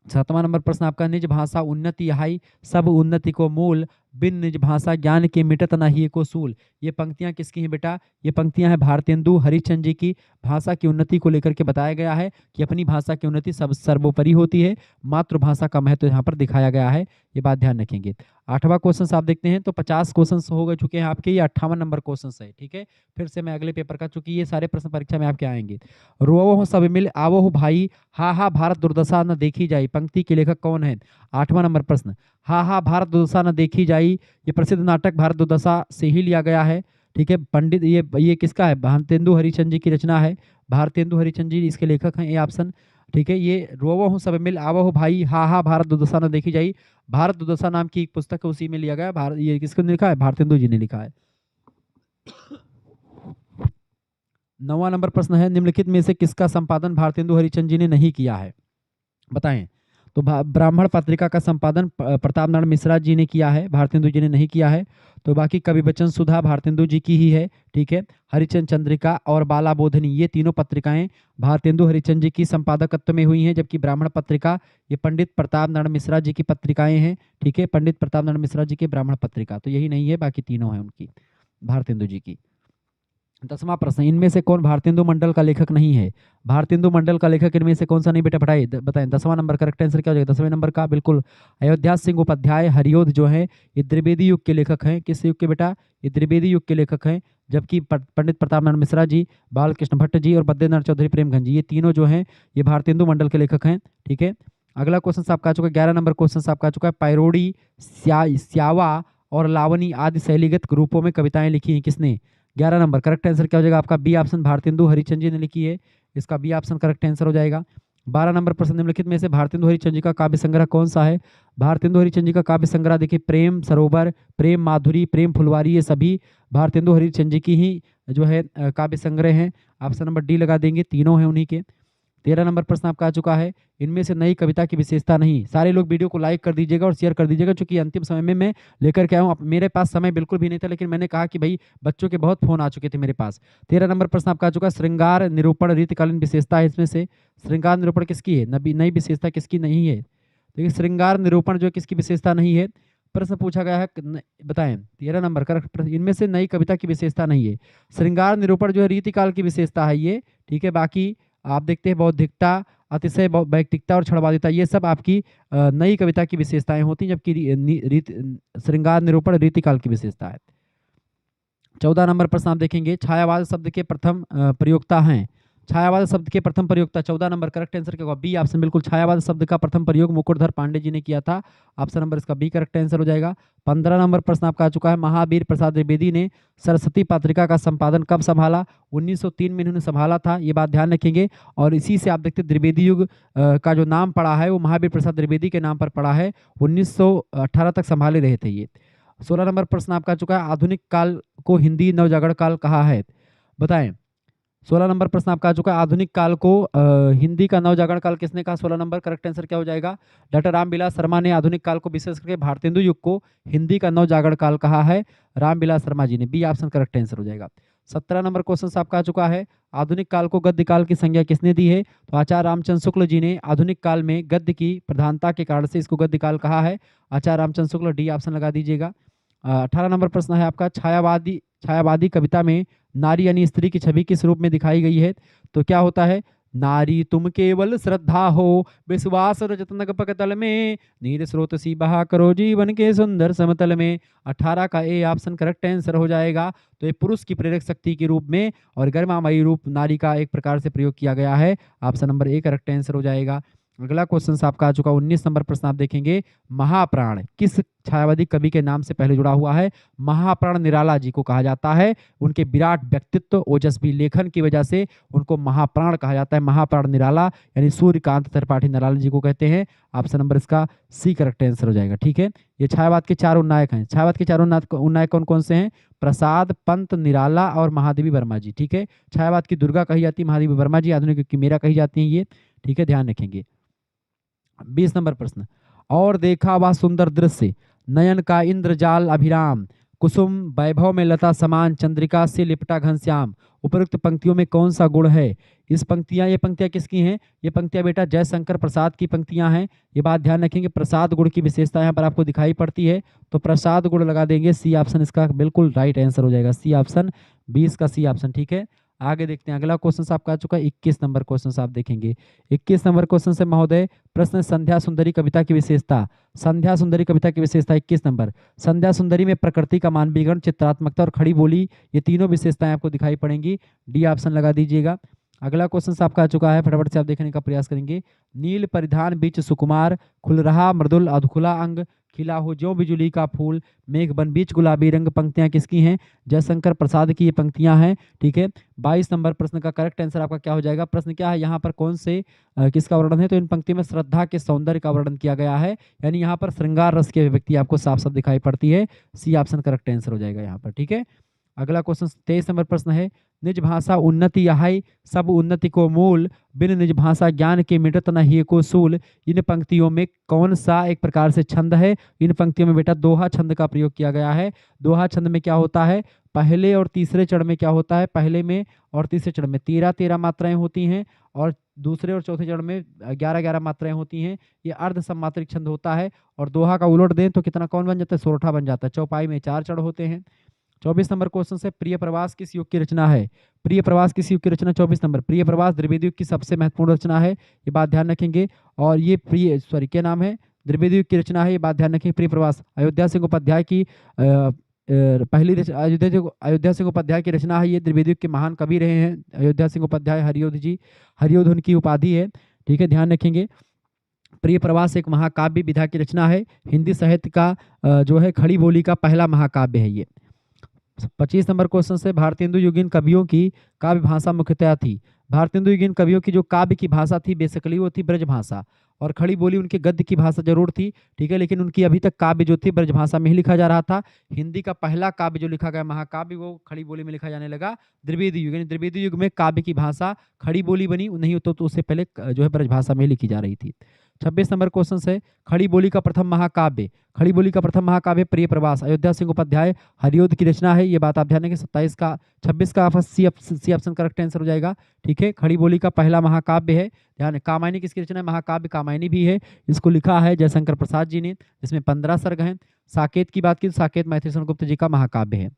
7वां नंबर प्रश्न आपका, निज भाषा उन्नति हाई, सब उन्नति को मूल, बिन निज भाषा ज्ञान के मिटत न ही को सूल, ये पंक्तियां किसकी हैं बेटा? ये पंक्तियां हैं भारतेंदु हरिश्चंद्र जी की। भाषा की उन्नति को लेकर के बताया गया है कि अपनी भाषा की उन्नति सब सर्वोपरि होती है, मातृभाषा का महत्व यहाँ पर दिखाया गया है, ये बात ध्यान रखेंगे। 8वां क्वेश्चन आप देखते हैं। तो 50 क्वेश्चन हो गए चुके हैं आपके, ये 58वां नंबर क्वेश्चन है, ठीक है। फिर से मैं अगले पेपर का, चूंकि ये सारे प्रश्न परीक्षा में आपके आएंगे। रोवो हो सब मिल आवो हो भाई, हा हा भारत दुर्दशा न देखी जाए, पंक्ति के लेखक कौन है? 8वां नंबर प्रश्न। हा हा भारत दुर्दशा न देखी जाई, ये प्रसिद्ध नाटक भारत दुर्दशा से ही लिया गया है, ठीक है। पंडित, ये किसका है? भारतेंदु हरिश्चंद्र जी की रचना है। भारतेंदु हरिश्चंद्र जी इसके लेखक हैं, ये ऑप्शन, ठीक है। ये रोवो हूँ सब मिल आवो हो भाई, हा हा भारत दुर्दशा न देखी जाई, भारत दुर्दशा नाम की एक पुस्तक है, उसी में लिया गया है। भारत, ये किसको लिखा है? भारतेंदु जी ने लिखा है। 9वां नंबर प्रश्न है, निम्नलिखित में से किसका संपादन भारतेंदु हरिश्चंद्र जी ने नहीं किया है, बताएं। तो ब्राह्मण पत्रिका का संपादन प्रताप नारायण मिश्रा जी ने किया है, भारतेंदु जी ने नहीं किया है। तो बाकी कवि वचन सुधा भारतेंदु जी की ही है, ठीक है। हरिश्चंद्र चंद्रिका और बाला बोधनी, ये तीनों पत्रिकाएं भारतेंदु हरिश्चंद्र जी की संपादकत्व में हुई हैं, जबकि ब्राह्मण पत्रिका ये पंडित प्रताप नारायण मिश्रा जी की पत्रिकाएं हैं, ठीक है। पंडित प्रताप नारायण मिश्रा जी की ब्राह्मण पत्रिका, तो यही नहीं है, बाकी तीनों हैं उनकी, भारतेंदु जी की। 10वां प्रश्न, इनमें से कौन भारतेंदु मंडल का लेखक नहीं है? भारतेंदु मंडल का लेखक इनमें से कौन सा नहीं बेटा, बताएं। 10वां नंबर करेक्ट आंसर क्या हो जाएगा? 10वें नंबर का बिल्कुल अयोध्या सिंह उपाध्याय हरियोध जो है ये द्विवेदी युग के लेखक हैं। किस युग के बेटा? ये द्विवेदी युग के लेखक हैं। जबकि पंडित प्रताप नारायण मिश्रा जी, बालकृष्ण भट्ट जी और बद्रीनाथ चौधरी प्रेमगंज जी, ये तीनों जो हैं ये भारतेंदु मंडल के लेखक हैं, ठीक है। अगला क्वेश्चन आपका आ चुका है, 11 नंबर क्वेश्चन आपका आ चुका है, पैरोडी, स्यावा और लावनी आदि शैलीगत रूपों में कविताएं लिखी हैं किसने? 11 नंबर करेक्ट आंसर क्या हो जाएगा आपका? बी ऑप्शन, भारतेंदु हरिश्चंद्र जी ने लिखी है, इसका बी ऑप्शन करेक्ट आंसर हो जाएगा। 12 नंबर प्रश्न, निम्नलिखित में से भारतेंदु हरिश्चंद्र जी का काव्य संग्रह कौन सा है? भारतेंदु हरिश्चंद्र जी का काव्य संग्रह देखिए, प्रेम सरोवर, प्रेम माधुरी, प्रेम फुलवारी, ये सभी भारतेंदु हरिश्चंद्र जी की ही जो है काव्य संग्रह हैं। ऑप्शन नंबर डी लगा देंगे, तीनों हैं उन्हीं के। 13 नंबर प्रश्न आपका आ चुका है, इनमें से नई कविता की विशेषता नहीं। सारे लोग वीडियो को लाइक कर दीजिएगा और शेयर कर दीजिएगा, क्योंकि अंतिम समय में मैं लेकर के आया हूँ। मेरे पास समय बिल्कुल भी नहीं था, लेकिन मैंने कहा कि भाई बच्चों के बहुत फोन आ चुके थे मेरे पास। 13 नंबर प्रश्न आपका आ चुका है, श्रृंगार निरूपण रीतिकालीन विशेषता है इसमें से। श्रृंगार निरूपण किसकी है? नई विशेषता किसकी नहीं है? देखिए श्रृंगार निरूपण जो किसकी विशेषता नहीं है, प्रश्न पूछा गया है, बताएं। 13 नंबर करेक्ट, इनमें से नई कविता की विशेषता नहीं है। श्रृंगार निरूपण जो है रीतिकाल की विशेषता है ये, ठीक है। बाकी आप देखते हैं बौद्धिकता, अतिशय वैयक्तिकता और क्षणवादिता, ये सब आपकी नई कविता की विशेषताएं होती हैं, जबकि श्रृंगार निरूपण रीतिकाल की विशेषता है। 14 नंबर प्रश्न आप देखेंगे, छायावाद शब्द के प्रथम प्रयोक्ता हैं। छायावाद शब्द के प्रथम प्रयोक्ता 14 नंबर करेक्ट आंसर क्या होगा? बी ऑप्शन बिल्कुल, छायावाद शब्द का प्रथम प्रयोग मुकुटधर पांडे जी ने किया था। ऑप्शन नंबर इसका बी करेक्ट आंसर हो जाएगा। 15 नंबर प्रश्न आपका आ चुका है, महावीर प्रसाद द्विवेदी ने सरस्वती पत्रिका का संपादन कब संभाला? 1903 में इन्होंने संभाला था, ये बात ध्यान रखेंगे। और इसी से आप देखते हैं द्विवेदी युग का जो नाम पड़ा है वो महावीर प्रसाद द्विवेदी के नाम पर पड़ा है। 1918 तक संभाले रहे थे ये। 16 नंबर प्रश्न आपका आ चुका है, आधुनिक काल को हिंदी नवजागरण काल कहा है, बताएं। 16 नंबर प्रश्न आपका आ चुका है, आधुनिक काल को हिंदी का नवजागरण काल किसने कहा? 16 नंबर करेक्ट आंसर क्या हो जाएगा? डॉक्टर रामविलास शर्मा ने आधुनिक काल को, विशेष करके भारतेंदु युग को हिंदी का नवजागरण काल कहा है, रामविलास शर्मा जी ने। बी ऑप्शन करेक्ट आंसर हो जाएगा। 17 नंबर क्वेश्चन आपका आ चुका है, आधुनिक काल को गद्य काल की संज्ञा किसने दी है? तो आचार्य रामचंद्र शुक्ल जी ने आधुनिक काल में गद्य की प्रधानता के कारण से इसको गद्य काल कहा है, आचार्य रामचंद्र शुक्ल, डी ऑप्शन लगा दीजिएगा। 18 नंबर प्रश्न है आपका, छायावादी कविता में नारी यानी स्त्री की छवि किस रूप में दिखाई गई है? तो क्या होता है? नारी तुम केवल श्रद्धा हो, विश्वास रजतनक पकतल में, नीर स्रोत सी बहा करो जीवन के सुंदर समतल में। 18 का ए ऑप्शन करेक्ट आंसर हो जाएगा। तो ये पुरुष की प्रेरक शक्ति के रूप में और गरिमामयी रूप नारी का एक प्रकार से प्रयोग किया गया है। Option number A correct answer हो जाएगा। अगला क्वेश्चन आपका आ चुका 19 नंबर प्रश्न आप देखेंगे, महाप्राण किस छायावादी कवि के नाम से पहले जुड़ा हुआ है? महाप्राण निराला जी को कहा जाता है। उनके विराट व्यक्तित्व, ओजस्वी लेखन की वजह से उनको महाप्राण कहा जाता है। महाप्राण निराला यानी सूर्यकांत त्रिपाठी निराला जी को कहते हैं। ऑप्शन नंबर इसका सी करेक्ट आंसर हो जाएगा, ठीक है। ये छायावाद के चार उन्नायक हैं। छायावाद के चार उन्नायक कौन कौन से हैं? प्रसाद, पंत, निराला और महादेवी वर्मा जी, ठीक है। छायावाद की दुर्गा कही जाती है महादेवी वर्मा जी, आधुनिक युग की मीरा कही जाती हैं ये, ठीक है, ध्यान रखेंगे। 20 नंबर प्रश्न, और देखा वह सुंदर दृश्य, नयन का इंद्रजाल अभिराम, कुसुम वैभव में लता समान, चंद्रिका से लिपटा घनश्याम, उपरोक्त पंक्तियों में कौन सा गुण है? ये पंक्तियां किसकी हैं? ये पंक्तियां बेटा जयशंकर प्रसाद की पंक्तियां हैं। ये बात ध्यान रखेंगे, प्रसाद गुण की विशेषता यहाँ पर आपको दिखाई पड़ती है, तो प्रसाद गुण लगा देंगे। सी ऑप्शन इसका बिल्कुल राइट आंसर हो जाएगा, सी ऑप्शन, 20 का सी ऑप्शन, ठीक है। आगे देखते हैं, अगला क्वेश्चन आपका आ चुका है 21 नंबर क्वेश्चन आप देखेंगे। 21 नंबर क्वेश्चन से महोदय प्रश्न, संध्या सुंदरी कविता की विशेषता। संध्या सुंदरी कविता की विशेषता 21 नंबर, संध्या सुंदरी में प्रकृति का मानवीकरण, चित्रात्मकता और खड़ी बोली, ये तीनों विशेषताएं आपको दिखाई पड़ेंगी। डी ऑप्शन लगा दीजिएगा। अगला क्वेश्चन आपका आ चुका है, फटाफट से आप देखने का प्रयास करेंगे। नील परिधान बीच सुकुमार, खुल रहा मृदुल अधखुला अंग, खिला हो ज्यों बिजुली का फूल, मेघ बन बीच गुलाबी रंग, पंक्तियां किसकी हैं? जयशंकर प्रसाद की ये पंक्तियां हैं, ठीक है। 22 नंबर प्रश्न का करेक्ट आंसर आपका क्या हो जाएगा? प्रश्न क्या है यहाँ पर, कौन से किसका वर्णन है? तो इन पंक्ति में श्रद्धा के सौंदर्य का वर्णन किया गया है, यानी यहाँ पर श्रृंगार रस की अभिव्यक्ति आपको साफ साफ दिखाई पड़ती है। सी ऑप्शन करेक्ट आंसर हो जाएगा यहाँ पर, ठीक है। अगला क्वेश्चन 23 नंबर प्रश्न है, निज भाषा उन्नति यहाई सब उन्नति को मूल, बिन निज भाषा ज्ञान के मिटत न ही को सूल। इन पंक्तियों में कौन सा एक प्रकार से छंद है? इन पंक्तियों में बेटा दोहा छंद का प्रयोग किया गया है। दोहा छंद में क्या होता है? पहले और तीसरे चरण में क्या होता है? पहले में और तीसरे चरण में 13-13 मात्राएं होती हैं और दूसरे और चौथे चरण में 11-11 मात्राएं होती हैं। ये अर्ध सम्मात्रिक छंद होता है और दोहा का उलट दें तो कितना कौन बन जाता है? सोरठा बन जाता है। चौपाई में 4 चरण होते हैं। 24 नंबर क्वेश्चन से, प्रिय प्रवास किस युग की रचना है? प्रिय प्रवास किस युग की रचना? 24 नंबर, प्रिय प्रवास द्विवेदी युग की सबसे महत्वपूर्ण रचना है, ये बात ध्यान रखेंगे। और ये क्या नाम है? द्विवेदी युग की रचना है, ये बात ध्यान रखेंगे। प्रिय प्रवास अयोध्या सिंह उपाध्याय की पहली अयोध्या सिंह उपाध्याय की रचना है। ये द्विवेदी युग के महान कवि रहे हैं अयोध्या सिंह उपाध्याय, हरियोध जी, हरियोध उनकी उपाधि है, ठीक है, ध्यान रखेंगे। प्रिय प्रवास एक महाकाव्य विधा की रचना है, हिंदी साहित्य का जो है खड़ी बोली का पहला महाकाव्य है ये। 25 नंबर क्वेश्चन से, भारतेंदु युगीन कवियों की काव्य भाषा मुख्यतया थी। भारतेंदु युगीन कवियों की जो काव्य की भाषा थी बेसिकली वो थी ब्रज भाषा, और खड़ी बोली उनके गद्य की भाषा जरूर थी, ठीक है, लेकिन उनकी अभी तक काव्य जो थी ब्रज भाषा में ही लिखा जा रहा था। हिंदी का पहला काव्य जो लिखा गया महाकाव्य वो खड़ी बोली में लिखा जाने लगा द्विवेदी युग, यानी द्विवेदी युग में काव्य की भाषा खड़ी बोली बनी, नहीं तो उससे पहले जो है ब्रज भाषा में लिखी जा रही थी। 26 नंबर क्वेश्चन है, खड़ी बोली का प्रथम महाकाव्य, खड़ी बोली का प्रथम महाकाव्य प्रिय प्रवास अयोध्या सिंह उपाध्याय हरियोध की रचना है, ये बात आप ध्यान रखें। 26 का सी ऑप्शन करेक्ट आंसर हो जाएगा, ठीक है। खड़ी बोली का पहला महाकाव्य है, ध्यान। कामायनी किसकी रचना है? महाकाव्य कामायनी भी है, इसको लिखा है जयशंकर प्रसाद जी ने, इसमें 15 सर्ग हैं। साकेत की बात की तो साकेत मैथिली गुप्त जी का महाकाव्य है।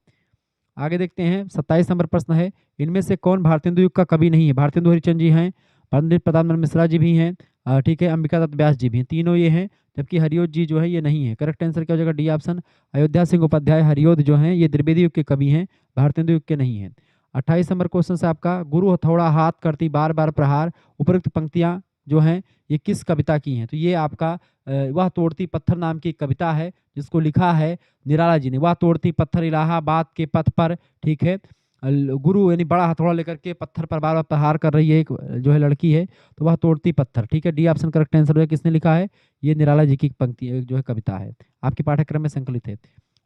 आगे देखते हैं, 27 नंबर प्रश्न है, इनमें से कौन भारतेंदु युग का कवि नहीं है? भारतेंदु हरिश्चंद्र जी हैं, पंडित प्रताप मिश्रा जी भी हैं, ठीक है, अंबिका दत्त व्यास जी भी हैं, तीनों ये हैं, जबकि हरियोध जी जो है ये नहीं है। करेक्ट आंसर क्या हो जाएगा? D option. अयोध्या सिंह उपाध्याय हरियोध जो हैं ये द्विवेदी युग के कवि हैं, भारतेंदु युग के नहीं हैं। 28 नंबर क्वेश्चन से आपका, गुरु हथौड़ा हाथ करती बार बार प्रहार, उपरोक्त पंक्तियां जो हैं ये किस कविता की हैं? तो ये आपका वह तोड़ती पत्थर नाम की कविता है, जिसको लिखा है निराला जी ने। वह तोड़ती पत्थर इलाहाबाद के पथ पर, ठीक है, गुरु यानी बड़ा हथौड़ा लेकर के पत्थर पर बार बार प्रहार कर रही है एक जो है लड़की है, तो वह तोड़ती पत्थर, ठीक है, डी ऑप्शन करेक्ट आंसर है। किसने लिखा है? ये निराला जी की पंक्ति जो है कविता है, आपके पाठ्यक्रम में संकलित है।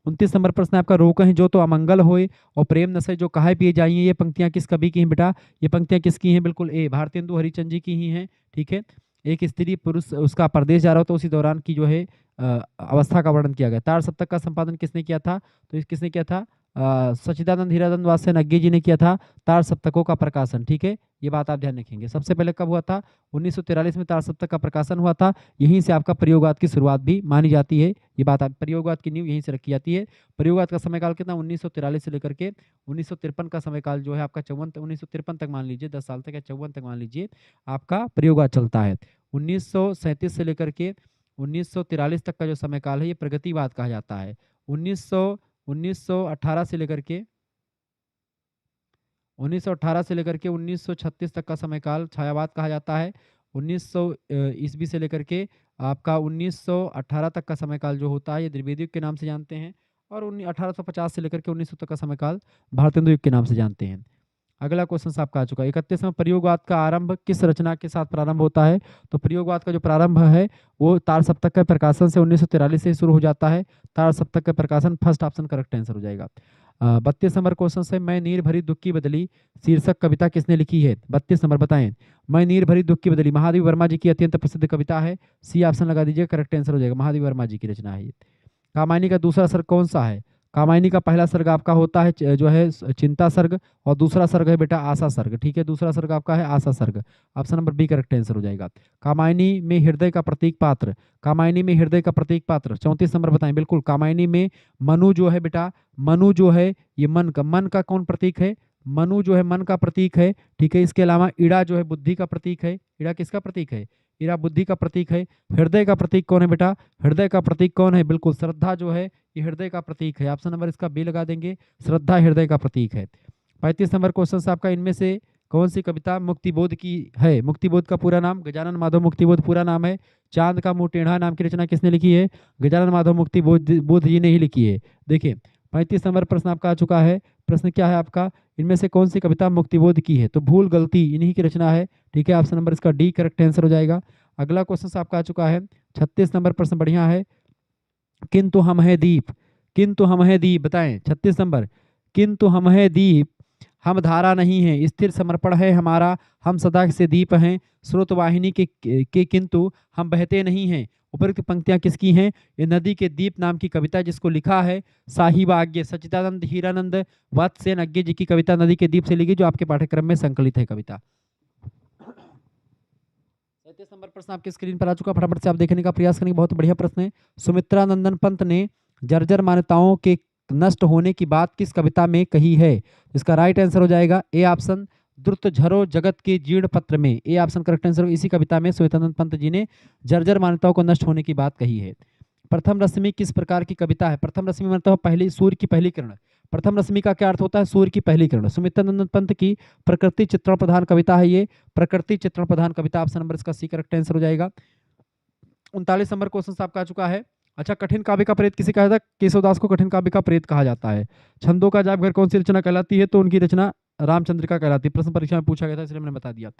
29 नंबर प्रश्न आपका, रोक है जो तो अमंगल होए और प्रेम नशे जो कहे पिए जाइए, ये पंक्तियां किस कवि की हैं बेटा? ये पंक्तियां किसकी हैं? बिल्कुल ए, भारतेंदु हरिश्चंद्र जी की ही हैं, ठीक है। एक स्त्री पुरुष उसका परदेश जा रहा होता, उसी दौरान की जो है अवस्था का वर्णन किया गया। तार सप्तक का संपादन किसने किया था? तो किसने किया था? सच्चिदानंद हीरानंद वात्स्य नग्गे जी ने किया था तार सप्तकों का प्रकाशन, ठीक है, ये बात आप ध्यान रखेंगे। सबसे पहले कब हुआ था? 1943 में तार सप्तक का प्रकाशन हुआ था। यहीं से आपका प्रयोगवाद की शुरुआत भी मानी जाती है, ये बात आप, प्रयोगवाद की नींव यहीं से रखी जाती है। प्रयोगवाद का समयकाल कितना? 1943 से लेकर के 1953 का समयकाल जो है आपका 1953 तक मान लीजिए, 10 साल तक या 54 तक मान लीजिए आपका प्रयोगवाद चलता है। 1937 से लेकर के 1943 तक का जो समयकाल है ये प्रगतिवाद कहा जाता है। 1918 से लेकर के 1936 तक का समयकाल छायावाद कहा जाता है। 1900 ईस्वी से लेकर के आपका 1918 तक का समयकाल जो होता है ये द्विवेदी युग के नाम से जानते हैं, और 1850 से लेकर के 1900 तक का समयकाल भारतेंदु युग के नाम से जानते हैं। अगला क्वेश्चन आपका आ चुका है। 31वां, प्रयोगवाद का आरंभ किस रचना के साथ प्रारंभ होता है? तो प्रयोगवाद का जो प्रारंभ है वो तार सप्तक के प्रकाशन से 1943 से शुरू हो जाता है। तार सप्तक का प्रकाशन, फर्स्ट ऑप्शन करेक्ट आंसर हो जाएगा। 32 नंबर क्वेश्चन से, मैं नीर भरी दुख की बदली शीर्षक कविता किसने लिखी है? 32 नंबर बताएं। मैं नीर भरी दुख की बदली महादेवी वर्मा जी की अत्यंत प्रसिद्ध कविता है, सी ऑप्शन लगा दीजिए, करेक्ट आंसर हो जाएगा। महादेवी वर्मा जी की रचना है ये। कामायनी का दूसरा सर्ग कौन सा है? कामायनी का पहला सर्ग आपका होता है जो है चिंता सर्ग, और दूसरा सर्ग है बेटा आशा सर्ग, ठीक है, दूसरा सर्ग आपका है Asha Sarg, option number B correct answer हो जाएगा। कामायनी में हृदय का प्रतीक पात्र, कामायनी में हृदय का प्रतीक पात्र 34 नंबर बताएं। बिल्कुल, कामायनी में मनु जो है बेटा, मनु जो है ये मन का कौन प्रतीक है? मनु जो है मन का प्रतीक है, ठीक है। इसके अलावा इड़ा जो है बुद्धि का प्रतीक है। इड़ा किसका प्रतीक है? इड़ा बुद्धि का प्रतीक है। हृदय का प्रतीक कौन है बेटा? हृदय का प्रतीक कौन है? बिल्कुल, श्रद्धा जो है ये हृदय का प्रतीक है, ऑप्शन नंबर इसका बी लगा देंगे, श्रद्धा हृदय का प्रतीक है। 35 नंबर क्वेश्चन आपका, इनमें से कौन सी कविता मुक्तिबोध की है? मुक्तिबोध का पूरा नाम गजानन माधव मुक्तिबोध पूरा नाम है। चांद का मुंह टेढ़ा नाम की रचना किसने लिखी है? गजानन माधव मुक्तिबोध जी ने ही लिखी है। देखिए 35 नंबर प्रश्न आपका आ चुका है। प्रश्न क्या है आपका? इनमें से कौन सी कविता मुक्तिबोध की है? तो भूल गलती इन्हीं की रचना है, ठीक है, ऑप्शन नंबर इसका डी करेक्ट आंसर हो जाएगा। अगला क्वेश्चन आपका आ चुका है 36 नंबर प्रश्न, बढ़िया है। किंतु हम है दीप, किंतु हम है दीप बताएं। 36 नंबर, किंतु हम है दीप, हम धारा नहीं है, स्थिर समर्पण है हमारा, हम सदा से दीप हैं, स्रोत वाहिनी के किंतु हम बहते नहीं हैं। उपरोक्त पंक्तियां किसकी हैं? ये नदी के दीप नाम की कविता, जिसको लिखा है साहिबाग्य सच्चिदानंद हीरानंद वत्सेन अज्ञे जी की कविता नदी के दीप से लिखी, जो आपके पाठ्यक्रम में संकलित है कविता। 37 नंबर प्रश्न आपकी स्क्रीन पर आ चुका, फटाफट से आप देखने का प्रयास करेंगे। बहुत बढ़िया प्रश्न है। सुमित्रा नंदन पंत ने जर्जर मान्यताओं के नष्ट होने की बात किस कविता में कही है? इसका राइट आंसर हो जाएगा ए ऑप्शन, द्रुत झरो जगत के जीर्ण पत्र में। A option correct answer. इसी कविता में सुमित्रानंद पंत जी ने जर्जर मान्यताओं को नष्ट होने की बात कही है। प्रथम रश्मि किस प्रकार की कविता है? प्रथम रश्मि मतलब पहली सूर्य की पहली किरण। प्रथम रश्मि का क्या अर्थ होता है? सूर्य की पहली किरण। सुमित्रानंद पंत की प्रकृति चित्रण प्रधान कविता है ये, प्रकृति चित्रण प्रधान कविता। ऑप्शन नंबर इसका सी करेक्ट आंसर हो जाएगा। 39 नंबर क्वेश्चन आपका आ चुका है। अच्छा, कठिन काव्य का प्रेत किसे कहा जाता है? केशवदास को कठिन काव्य का प्रेत कहा जाता है। छंदों का जाप घर कौन सी रचना कहलाती है? तो उनकी रचना रामचंद्रिका कहलाती है। प्रश्न परीक्षा में पूछा गया था, इसलिए मैंने बता दिया।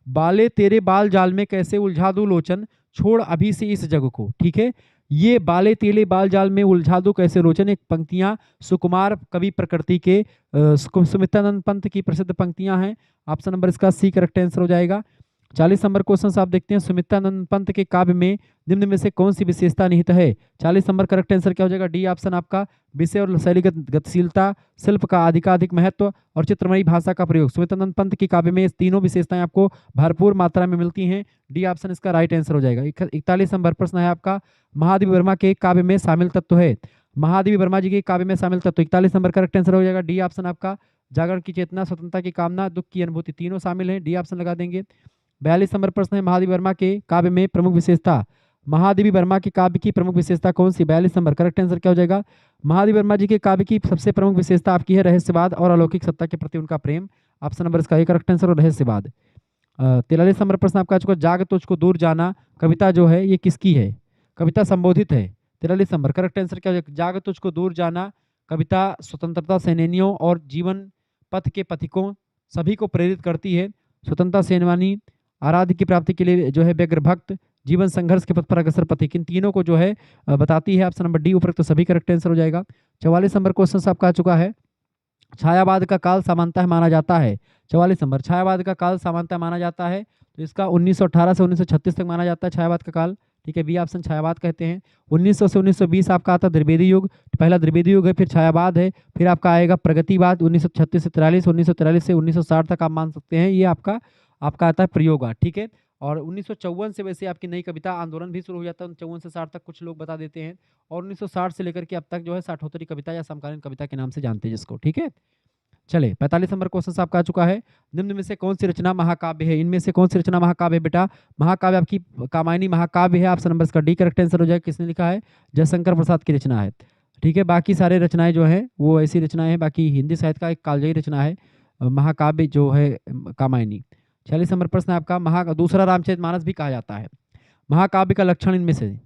बाले तेरे बाल जाल में कैसे उलझा दूं लोचन, छोड़ अभी से इस जग को। ठीक है, ये बाले तेले बाल जाल में उलझा दो कैसे लोचन, एक पंक्तियां सुकुमार कवि प्रकृति के सुमित्रानंद पंत की प्रसिद्ध पंक्तियां हैं। ऑप्शन नंबर इसका सी करेक्ट आंसर हो जाएगा। 40 नंबर क्वेश्चन आप देखते हैं। सुमित्रानंद पंत के काव्य में निम्न में से कौन सी विशेषता निहित है? 40 नंबर करेक्ट आंसर क्या हो जाएगा? डी ऑप्शन आपका, विषय और शैलीगत गतिशीलता, शिल्प का अधिकाधिक महत्व और चित्रमयी भाषा का प्रयोग। सुमित्रानंद पंत की काव्य में इस तीनों विशेषताएं आपको भरपूर मात्रा में मिलती हैं। डी ऑप्शन इसका राइट आंसर हो जाएगा। 41 नंबर प्रश्न है आपका, महादेवी वर्मा के काव्य में शामिल तत्व है। महादेवी वर्मा जी के काव्य में शामिल तत्व 41 नंबर करेक्ट आंसर हो जाएगा। डी ऑप्शन आपका, जागरण की चेतना, स्वतंत्रता की कामना, दुख की अनुभूति, तीनों शामिल हैं। डी ऑप्शन लगा देंगे। 42 नंबर प्रश्न है, महादेवी वर्मा के काव्य में प्रमुख विशेषता। महादेवी वर्मा के काव्य की प्रमुख विशेषता कौन सी? 42 नंबर करेक्ट आंसर क्या हो जाएगा? महादेवी वर्मा जी के काव्य की सबसे प्रमुख विशेषता आपकी है रहस्यवाद और अलौकिक सत्ता के प्रति उनका प्रेम। ऑप्शन नंबर इसका करेक्ट आंसर और रहस्यवाद। 43 नंबर प्रश्न आपका आ चुका, जाग तुझको दूर जाना कविता जो है ये किसकी है? कविता संबोधित है। 43 नंबर करेक्ट आंसर क्या हो जाएगा? जाग तुझको दूर जाना कविता स्वतंत्रता सेनानियों और जीवन पथ के पथिकों सभी को प्रेरित करती है। स्वतंत्रता सेनानी, आराध्य की प्राप्ति के लिए जो है व्यग्र भक्त, जीवन संघर्ष के पथ पर अग्रसर पथिक, इन तीनों को जो है बताती है। ऑप्शन नंबर डी उपरोक्त सभी करेक्ट आंसर हो जाएगा। 44 नंबर क्वेश्चन आपका आ चुका है। छायावाद का काल सामान्यतः माना जाता है। 44 नंबर, छायावाद का काल सामान्यतः माना जाता है तो इसका 1918 से 1936 तक माना जाता है छायावाद का काल। ठीक है, बी ऑप्शन छायावाद कहते हैं। 1900 से 1920 आपका आता है द्विवेदी युग, पहला द्विवेदी युग है, फिर छायावाद है, फिर आपका आएगा प्रगतिवाद 1936 से 43, 1943 से 1960 तक आप मान सकते हैं। ये आपका आता है प्रयोगवाद। ठीक है, और 1954 से वैसे आपकी नई कविता आंदोलन भी शुरू हो जाता है। 54 से 60 तक कुछ लोग बता देते हैं, और 1960 से लेकर के अब तक जो है साठोत्तरी कविता या समकालीन कविता के नाम से जानते हैं जिसको। ठीक है, चले 45 नंबर क्वेश्चन आपका आ चुका है। निम्न में से कौन सी रचना महाकाव्य है? इनमें से कौन सी रचना महाकाव्य है बेटा? महाकाव्य आपकी कामायनी महाकाव्य है। ऑप्शन नंबर इसका डी करेक्ट आंसर हो जाएगा। किसने लिखा है? जयशंकर प्रसाद की रचना है। ठीक है, बाकी सारे रचनाएं जो है वो ऐसी रचनाएं हैं। बाकी हिंदी साहित्य का एक कालजयी रचना है महाकाव्य जो है कामायनी। 46 नंबर प्रश्न आपका, दूसरा रामचरितमानस भी कहा जाता है। महाकाव्य का लक्षण इनमें से,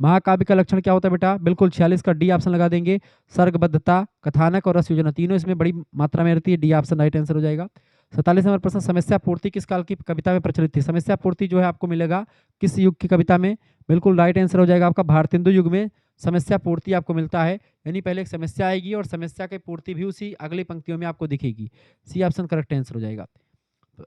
महाकाव्य का लक्षण क्या होता है बेटा? बिल्कुल 46 का डी ऑप्शन लगा देंगे। सर्गबद्धता, कथानक और रस योजना, तीनों इसमें बड़ी मात्रा में रहती है। डी ऑप्शन राइट आंसर हो जाएगा। 47 नंबर प्रश्न, समस्या पूर्ति किस काल की कविता में प्रचलित थी? समस्या पूर्ति जो है आपको मिलेगा किस युग की कविता में? बिल्कुल राइट आंसर हो जाएगा आपका भारतेंदु युग में समस्या पूर्ति आपको मिलता है। यानी पहले एक समस्या आएगी और समस्या की पूर्ति भी उसी अगली पंक्तियों में आपको दिखेगी। सी ऑप्शन करेक्ट आंसर हो जाएगा।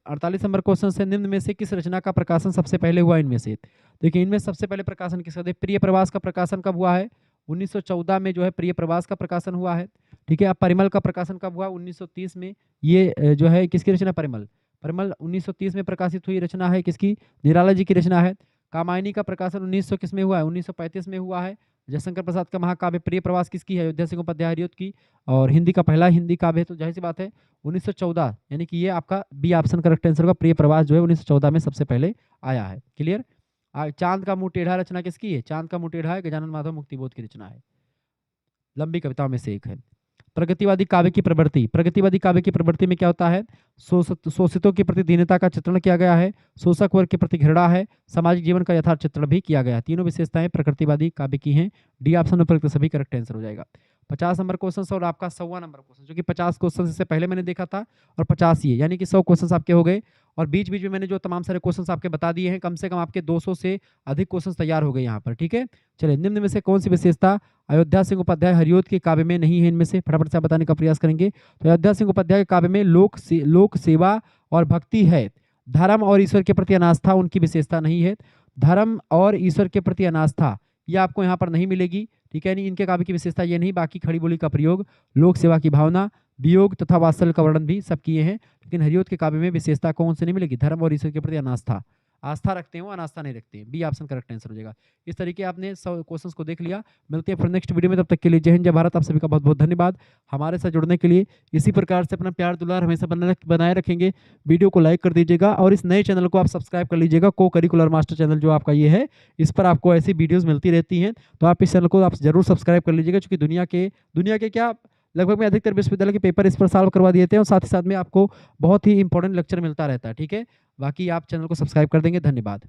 48 नंबर क्वेश्चन से, निम्न में से किस रचना का प्रकाशन सबसे पहले हुआ? इनमें से देखिए, इनमें सबसे पहले प्रकाशन किसका? प्रिय प्रवास का प्रकाशन कब हुआ है? 1914 में जो है प्रिय प्रवास का प्रकाशन हुआ है। ठीक है, अब परिमल का प्रकाशन कब हुआ? 1930 में। ये जो है किसकी रचना? परिमल। परिमल 1930 में प्रकाशित हुई रचना है किसकी? निराला जी की रचना है। कामायनी का प्रकाशन 1900 किस में हुआ है? 1935 में हुआ है। जयशंकर प्रसाद का महाकाव्य प्रिय प्रवास किसकी है? अयोध्या सिंह उपाध्याय हरिऔध की, और हिंदी का पहला हिंदी काव्य है, तो जाहिर सी बात है 1914, यानी कि ये आपका बी ऑप्शन करेक्ट आंसर होगा। प्रिय प्रवास जो है 1914 में सबसे पहले आया है। क्लियर। चांद का मुंह टेढ़ा रचना किसकी है? चांद का मुंह टेढ़ा है गजानन माधव मुक्तिबोध की रचना है, लंबी कविताओं में से एक है। प्रगतिवादी काव्य की प्रवृत्ति, प्रगतिवादी काव्य की प्रवृत्ति में क्या होता है? शोषितों के प्रति दीनता का चित्रण किया गया है, शोषक वर्ग के प्रति घृणा है, सामाजिक जीवन का यथार्थ चित्रण भी किया गया है। तीनों विशेषताएं प्रकृतिवादी काव्य की हैं। डी ऑप्शन उपयुक्त सभी करेक्ट आंसर हो जाएगा। 50 नंबर क्वेश्चन और आपका 125 नंबर क्वेश्चन, जो कि 50 क्वेश्चन इससे पहले मैंने देखा था और 50 ये, यानी कि 100 क्वेश्चन आपके हो गए। और बीच बीच में मैंने जो तमाम सारे क्वेश्चन आपके बता दिए हैं, कम से कम आपके 200 से अधिक क्वेश्चन तैयार हो गए यहाँ पर। ठीक है, चलिए, निम्न में से कौन सी विशेषता अयोध्या सिंह उपाध्याय हरिऔध के काव्य में नहीं है? इनमें से फटाफट से आप बताने का प्रयास करेंगे। तो अयोध्या सिंह उपाध्याय के काव्य में लोक सेवा और भक्ति है। धर्म और ईश्वर के प्रति अनास्था उनकी विशेषता नहीं है। धर्म और ईश्वर के प्रति अनास्था ये आपको यहाँ पर नहीं मिलेगी। ठीक है, नहीं, इनके काव्य की विशेषता ये नहीं। बाकी खड़ी बोली का प्रयोग, लोक सेवा की भावना, वियोग तथा वात्सल्य का वर्णन भी सब किए हैं, लेकिन हरिऔध के काव्य में विशेषता कौन से नहीं मिलेगी? धर्म और ईश्वर के प्रति अनास्था। आस्था रखते हैं वो, अनास्था नहीं रखते हैं। बी ऑप्शन करेक्ट आंसर हो जाएगा। इस तरीके आपने 100 क्वेश्चंस को देख लिया। मिलते हैं फिर नेक्स्ट वीडियो में, तब तक के लिए जय हिंद जय भारत। आप सभी का बहुत बहुत धन्यवाद हमारे साथ जुड़ने के लिए। इसी प्रकार से अपना प्यार दुलार हमेशा बनाए रखेंगे। वीडियो को लाइक कर दीजिएगा और इस नए चैनल को आप सब्सक्राइब कर लीजिएगा। को करिकुलर मास्टर चैनल जो आपका ये है, इस पर आपको ऐसी वीडियोज़ मिलती रहती हैं, तो आप इस चैनल को आप जरूर सब्सक्राइब कर लीजिएगा, क्योंकि दुनिया के क्या लगभग में अधिकतर विश्वविद्यालय के पेपर इस पर सॉल्व करवा दिए थे, और साथ ही साथ में आपको बहुत ही इंपॉर्टेंट लेक्चर मिलता रहता है। ठीक है, बाकी आप चैनल को सब्सक्राइब कर देंगे। धन्यवाद।